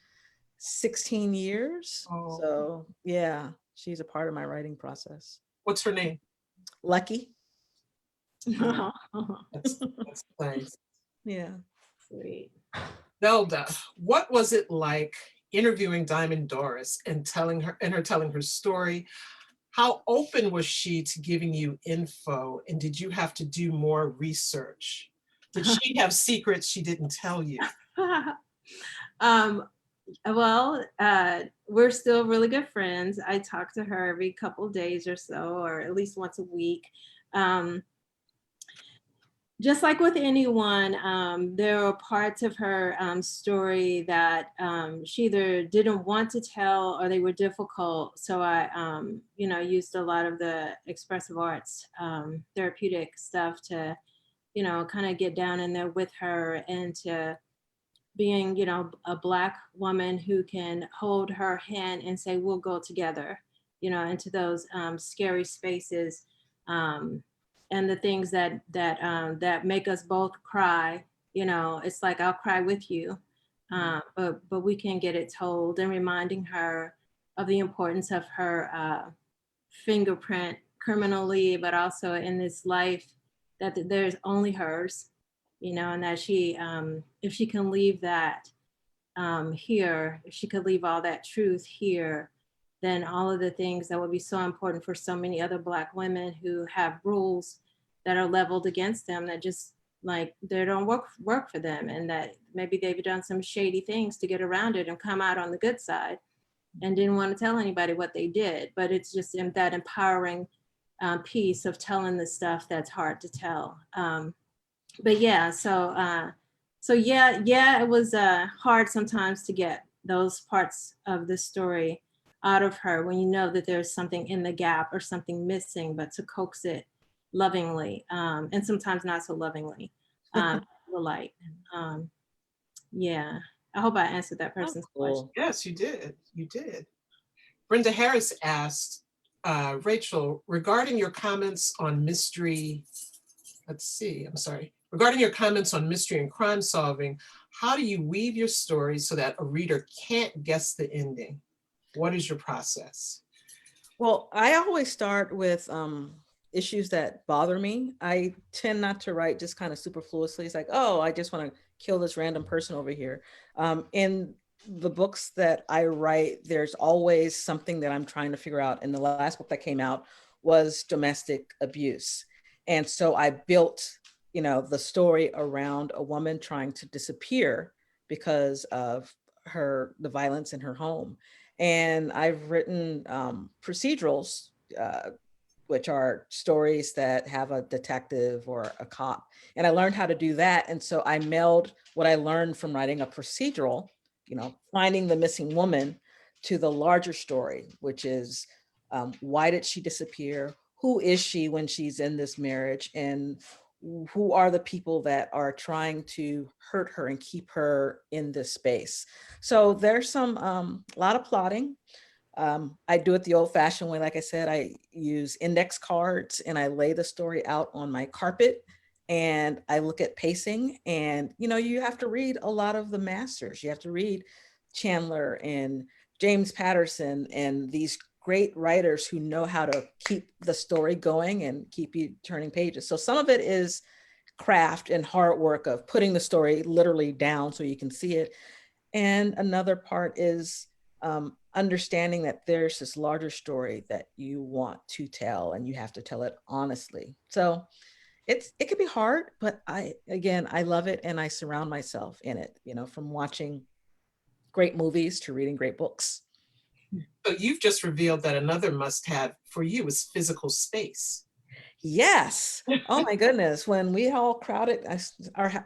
16 years. So yeah, she's a part of my writing process. What's her name? Lucky. That's nice. Yeah. Sweet. Zelda, what was it like interviewing Diamond Doris and telling her story? How open was she to giving you info? And did you have to do more research? Did she have secrets she didn't tell you? Well, we're still really good friends. I talk to her every couple days or so, or at least once a week. just like with anyone, there are parts of her story that she either didn't want to tell or they were difficult. So I, used a lot of the expressive arts, therapeutic stuff to, kind of get down in there with her and to being, a Black woman who can hold her hand and say, we'll go together, into those scary spaces. And the things that make us both cry, it's like, I'll cry with you. But we can get it told, and reminding her of the importance of her fingerprint criminally, but also in this life that there's only hers, and that she, if she can leave that here, if she could leave all that truth here, then all of the things that would be so important for so many other Black women who have rules that are leveled against them that just like they don't work for them, and that maybe they've done some shady things to get around it and come out on the good side and didn't want to tell anybody what they did. But it's just in that empowering piece of telling the stuff that's hard to tell. But yeah, so yeah, it was hard sometimes to get those parts of the story out of her when you know that there's something in the gap or something missing, but to coax it lovingly, and sometimes not so lovingly, the light. Yeah, I hope I answered that person's question. Yes, you did. You did. Brenda Harris asked, Rachel, regarding your comments on mystery, regarding your comments on mystery and crime solving, how do you weave your story so that a reader can't guess the ending? What is your process? Well, I always start with issues that bother me. I tend not to write just kind of superfluously. It's like, oh, I just want to kill this random person over here. In the books that I write, there's always something that I'm trying to figure out. And the last book that came out was domestic abuse. And so I built, the story around a woman trying to disappear because of the violence in her home. And I've written procedurals, which are stories that have a detective or a cop. And I learned how to do that. And so I meld what I learned from writing a procedural, finding the missing woman, to the larger story, which is why did she disappear? Who is she when she's in this marriage? And who are the people that are trying to hurt her and keep her in this space? So there's some, a lot of plotting. I do it the old fashioned way. Like I said, I use index cards and I lay the story out on my carpet and I look at pacing, and, you have to read a lot of the masters. You have to read Chandler and James Patterson and these great writers who know how to keep the story going and keep you turning pages. So some of it is craft and hard work of putting the story literally down so you can see it. And another part is understanding that there's this larger story that you want to tell, and you have to tell it honestly. So it can be hard, but I love it, and I surround myself in it, from watching great movies to reading great books. So you've just revealed that another must-have for you is physical space. Yes. Oh my goodness. When we all crowded,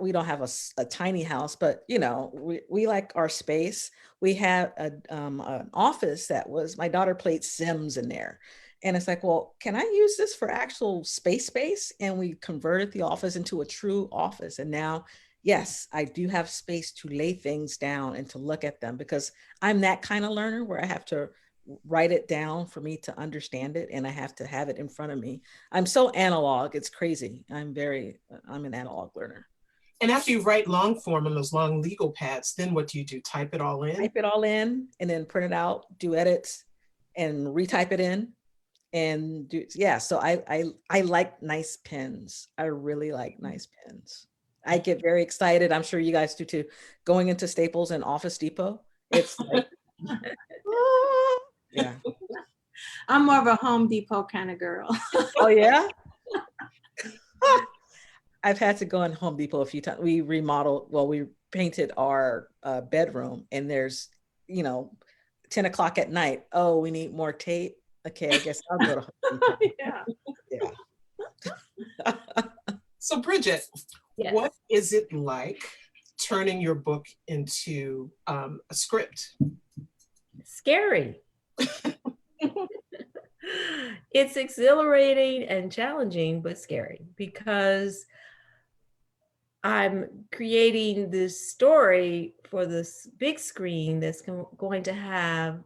we don't have a tiny house, but we like our space. We had an office that was, my daughter played Sims in there. And it's like, well, can I use this for actual space? And we converted the office into a true office. And now, yes, I do have space to lay things down and to look at them, because I'm that kind of learner where I have to write it down for me to understand it, and I have to have it in front of me. I'm so analog, it's crazy. I'm an analog learner. And after you write long form on those long legal pads, then what do you do? Type it all in? Type it all in and then print it out, do edits and retype it in and do, yeah. So I like nice pens. I really like nice pens. I get very excited. I'm sure you guys do too. Going into Staples and Office Depot, it's like, yeah. I'm more of a Home Depot kind of girl. Oh yeah? I've had to go in Home Depot a few times. We painted our bedroom, and there's, 10 o'clock at night. Oh, we need more tape. Okay, I guess I'll go to Home Depot. Yeah. Yeah. So Bridgett, Yes. what is it like turning your book into a script? Scary. It's exhilarating and challenging, but scary because I'm creating this story for this big screen that's going to have,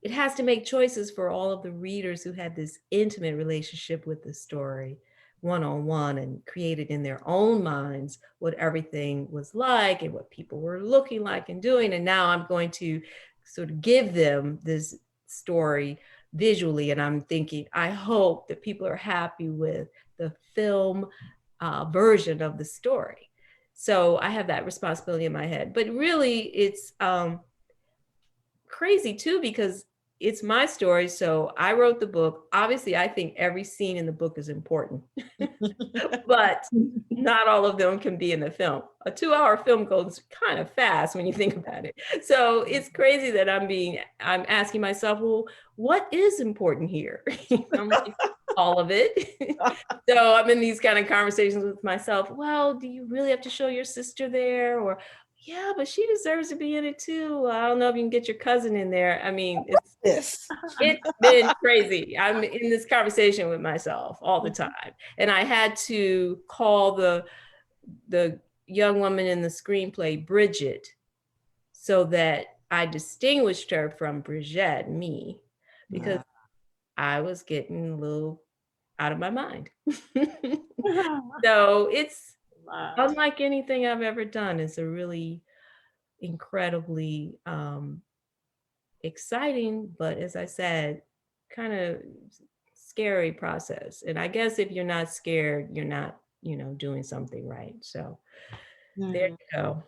it has to make choices for all of the readers who had this intimate relationship with the story one-on-one and created in their own minds what everything was like and what people were looking like and doing. And now I'm going to sort of give them this story visually. And I'm thinking, I hope that people are happy with the film version of the story. So I have that responsibility in my head. But really, it's crazy too, because it's my story. So I wrote the book. Obviously, I think every scene in the book is important, but not all of them can be in the film. A 2-hour film goes kind of fast when you think about it. So it's crazy that I'm asking myself, well, what is important here? I'm like, all of it. So I'm in these kind of conversations with myself. Well, do you really have to show your sister there? Or, yeah, but she deserves to be in it too. I don't know if you can get your cousin in there. I mean, it's been crazy. I'm in this conversation with myself all the time. And I had to call the young woman in the screenplay Bridgett so that I distinguished her from Bridgett, me, because I was getting a little out of my mind. So it's unlike anything I've ever done. It's a really incredibly exciting, but as I said, kind of scary process. And I guess if you're not scared, you're not, doing something right. So there you go.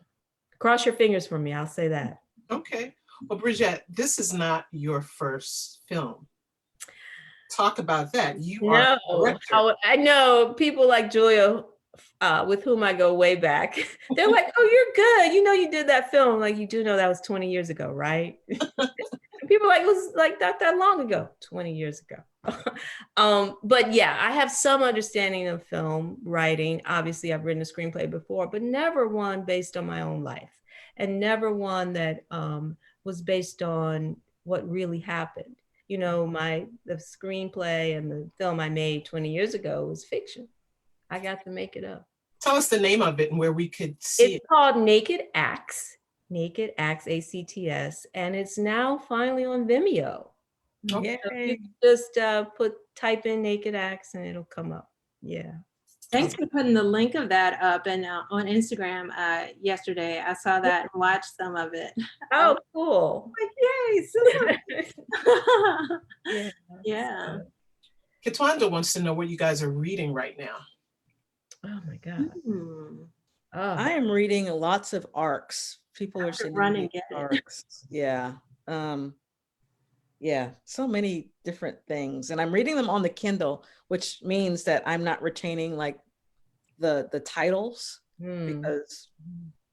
Cross your fingers for me. I'll say that. Okay. Well, Bridgett, this is not your first film. Talk about that. You are a director. I know people like Julia, with whom I go way back. They're like, "Oh, you're good. You did that film. Like, you do know that was 20 years ago, right?" And people are like, it was like not that long ago, 20 years ago. But yeah, I have some understanding of film writing. Obviously, I've written a screenplay before, but never one based on my own life, and never one that was based on what really happened. The screenplay and the film I made 20 years ago was fiction. I got to make it up. Tell us the name of it and where we could see it. It's called Naked Acts, ACTS, and it's now finally on Vimeo. Okay. So you can just type in Naked Acts and it'll come up. Yeah. Thanks for putting the link of that up and on Instagram yesterday. I saw that and watched some of it. Oh, cool. Like, yay, super. Yeah. Kitwanda wants to know what you guys are reading right now. Oh my God. I am reading lots of arcs. People are sending running me arcs. Yeah. Yeah, so many different things. And I'm reading them on the Kindle, which means that I'm not retaining like the titles because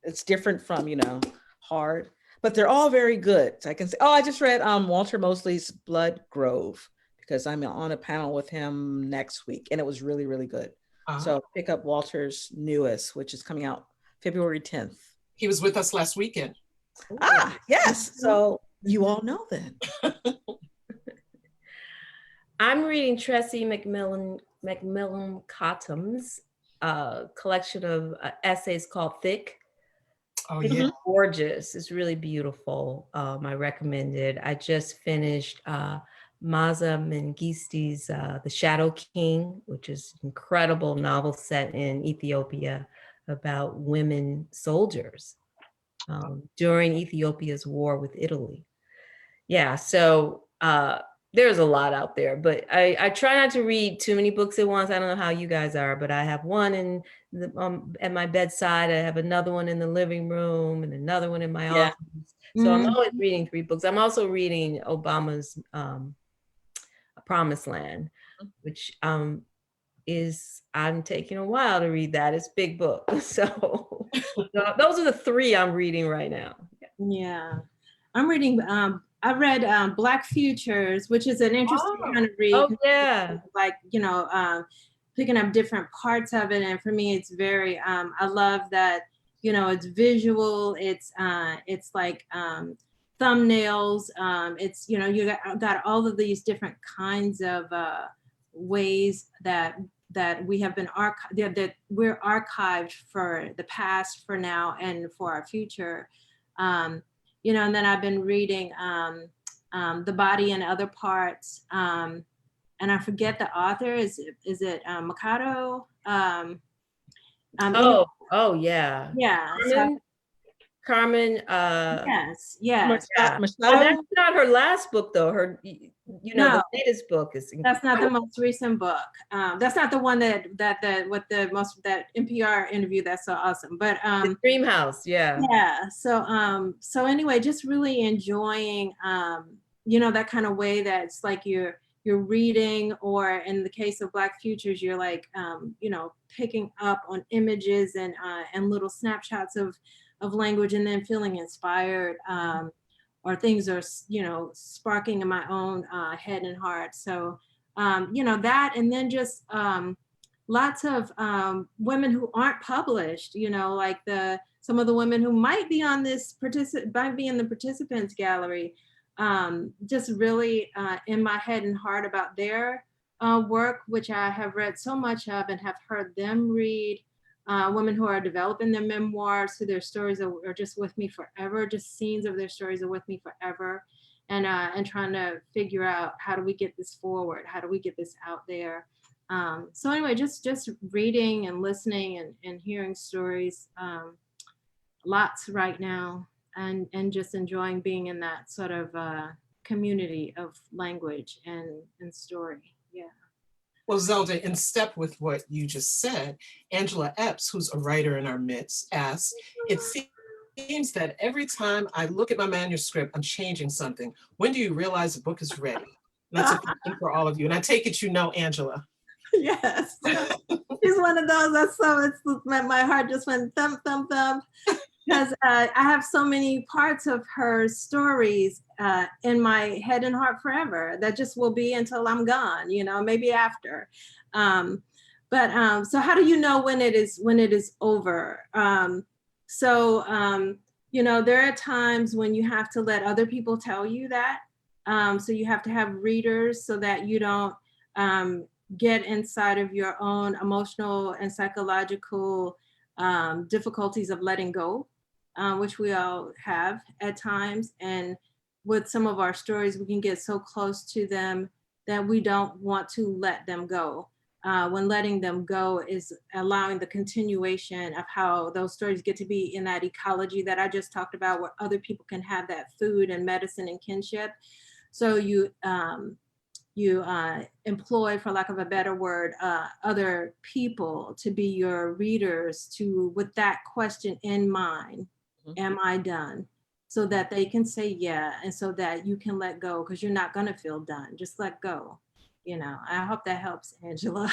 it's different from, hard, but they're all very good. So I can say, I just read Walter Mosley's Blood Grove because I'm on a panel with him next week and it was really, really good. So pick up Walter's newest, which is coming out February 10th. He was with us last weekend. Yes. So you all know then. I'm reading Tressie McMillan Cottom's collection of essays called Thick. Oh, It's yeah. gorgeous. It's really beautiful. I recommend it. I just finished Maza Mengistu's The Shadow King, which is an incredible novel set in Ethiopia about women soldiers during Ethiopia's war with Italy. Yeah, so there's a lot out there, but I try not to read too many books at once. I don't know how you guys are, but I have one at my bedside. I have another one in the living room and another one in my office. So I'm always reading 3 books. I'm also reading Obama's Promised Land, which I'm taking a while to read that. It's a big book. So those are the 3 I'm reading right now. Yeah. I'm reading, I read Black Futures, which is an interesting kind of read. Oh, yeah. Like, picking up different parts of it. And for me, it's very, I love that, you know, it's visual, it's like thumbnails, it's, you know, you got all of these different kinds of ways that we have been that we're archived for the past, for now, and for our future. You know, and then I've been reading The Body and Other Parts, and I forget the author. Is it Mikado? Oh yeah. Yeah. Carmen, Yes. Yes. yeah. Well, that's not her last book though. Her, you know, No, the latest book is that's not the most recent book. That's not the one that NPR interview that's so awesome. But the Dream House, yeah. yeah. So anyway, just really enjoying you know, that kind of way that it's like you're reading, or in the case of Black Futures, you're like you know, picking up on images and little snapshots of language, and then feeling inspired, or things are, you know, sparking in my own head and heart. So you know, that, and then just lots of women who aren't published, you know, like some of the women who might be on this might be in the participants gallery, just really in my head and heart about their work, which I have read so much of and have heard them read. Women who are developing their memoirs, who their stories are just with me forever, just scenes of their stories are with me forever, and trying to figure out, how do we get this forward? How do we get this out there? So anyway, just reading and listening and hearing stories, lots right now, and just enjoying being in that sort of community of language and story. Yeah. Well, Zelda, in step with what you just said, Angela Epps, who's a writer in our midst, asks, it seems that every time I look at my manuscript, I'm changing something. When do you realize the book is ready? And that's a question for all of you. And I take it you know Angela. Yes. She's one of those. That's so, my heart just went thump, thump, thump. Because I have so many parts of her stories in my head and heart forever that just will be until I'm gone, you know, maybe after. But so how do you know when it is over? You know, there are times when you have to let other people tell you that. So you have to have readers so that you don't get inside of your own emotional and psychological difficulties of letting go, which we all have at times. And with some of our stories, we can get so close to them that we don't want to let them go. When letting them go is allowing the continuation of how those stories get to be in that ecology that I just talked about, where other people can have that food and medicine and kinship. So you employ, for lack of a better word, other people to be your readers, with that question in mind, am I done? So that they can say yeah, and so that you can let go, because you're not gonna feel done. Just let go. You know, I hope that helps, Angela.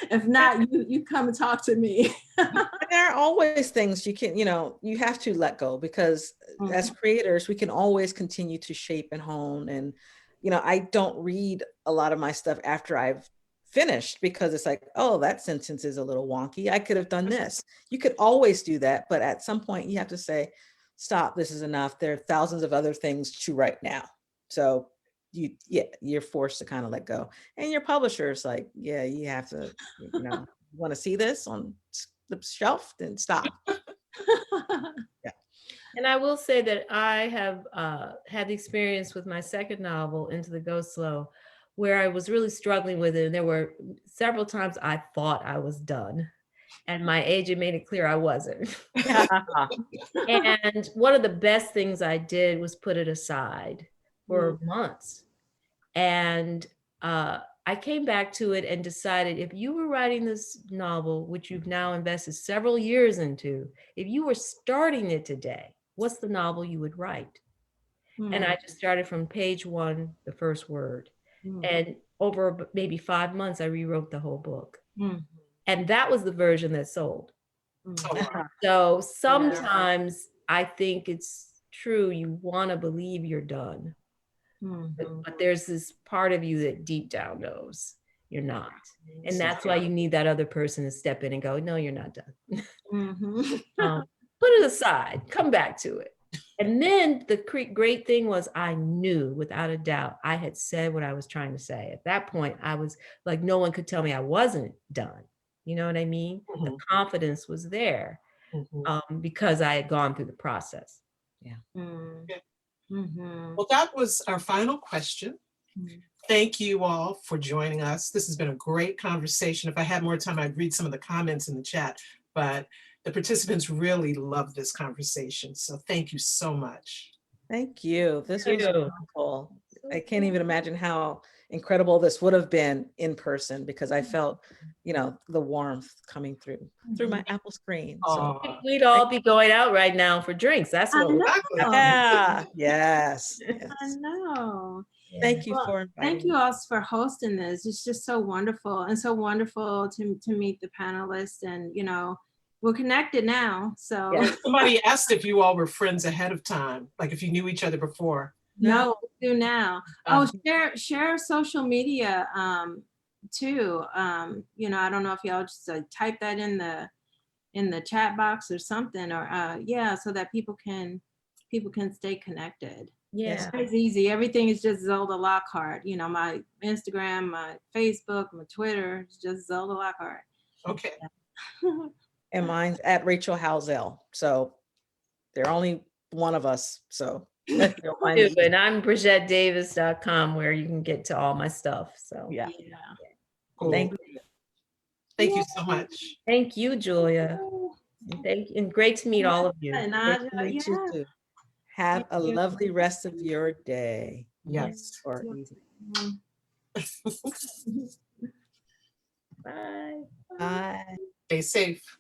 If not, you come and talk to me. There are always things you can, you know, you have to let go, because as creators, we can always continue to shape and hone. And, you know, I don't read a lot of my stuff after I've finished, because it's like, oh, that sentence is a little wonky. I could have done this. You could always do that. But at some point you have to say, stop, this is enough. There are thousands of other things to write now. So you're forced to kind of let go. And your publisher's like, yeah, you have to, you know, want to see this on the shelf, then stop. Yeah. And I will say that I have had the experience with my second novel, Into the Go Slow, where I was really struggling with it. And there were several times I thought I was done, and my agent made it clear I wasn't. And one of the best things I did was put it aside for months. And I came back to it and decided, if you were writing this novel, which you've now invested several years into, if you were starting it today, what's the novel you would write? And I just started from page 1, the first word. And over maybe 5 months, I rewrote the whole book. And that was the version that sold. So sometimes I think it's true, you want to believe you're done. But there's this part of you that deep down knows you're not. And that's why you need that other person to step in and go, no, you're not done. Mhm. Put it aside, come back to it. And then the great thing was I knew without a doubt I had said what I was trying to say. At that point, I was like, no one could tell me I wasn't done. You know what I mean? The confidence was there because I had gone through the process. Yeah. Mhm. Well, that was our final question. Thank you all for joining us. This has been a great conversation. If I had more time, I'd read some of the comments in the chat, but the participants really loved this conversation. So thank you so much. Thank you. This was you. wonderful. I can't even imagine how incredible this would have been in person because I felt, the warmth coming through my Apple screen. So We'd all be going out right now for drinks. That's I what we're Exactly. yeah, yes. I know. Thank you Well, for inviting thank you me. all for hosting this. It's just so wonderful and so wonderful to meet the panelists, and we're connected now. So Yes. Somebody asked if you all were friends ahead of time, like if you knew each other before. no, we do now. Oh, Um, share social media too. I don't know if y'all just type that in the chat box or something, or so that people can stay connected. Yeah. It's easy. Everything is just Zelda Lockhart. My Instagram, my Facebook, my Twitter, it's just Zelda Lockhart. okay. And mine's at Rachel Howzell. So they're only one of us. So you'll find me. And I'm BridgettDavis.com where you can get to all my stuff. So Yeah. Cool. Thank Thank you so much. thank you, Julia. And great to meet all of you. And Great to meet you too. Have a lovely rest of your day. Yes. Or evening. Bye. Bye. Stay safe.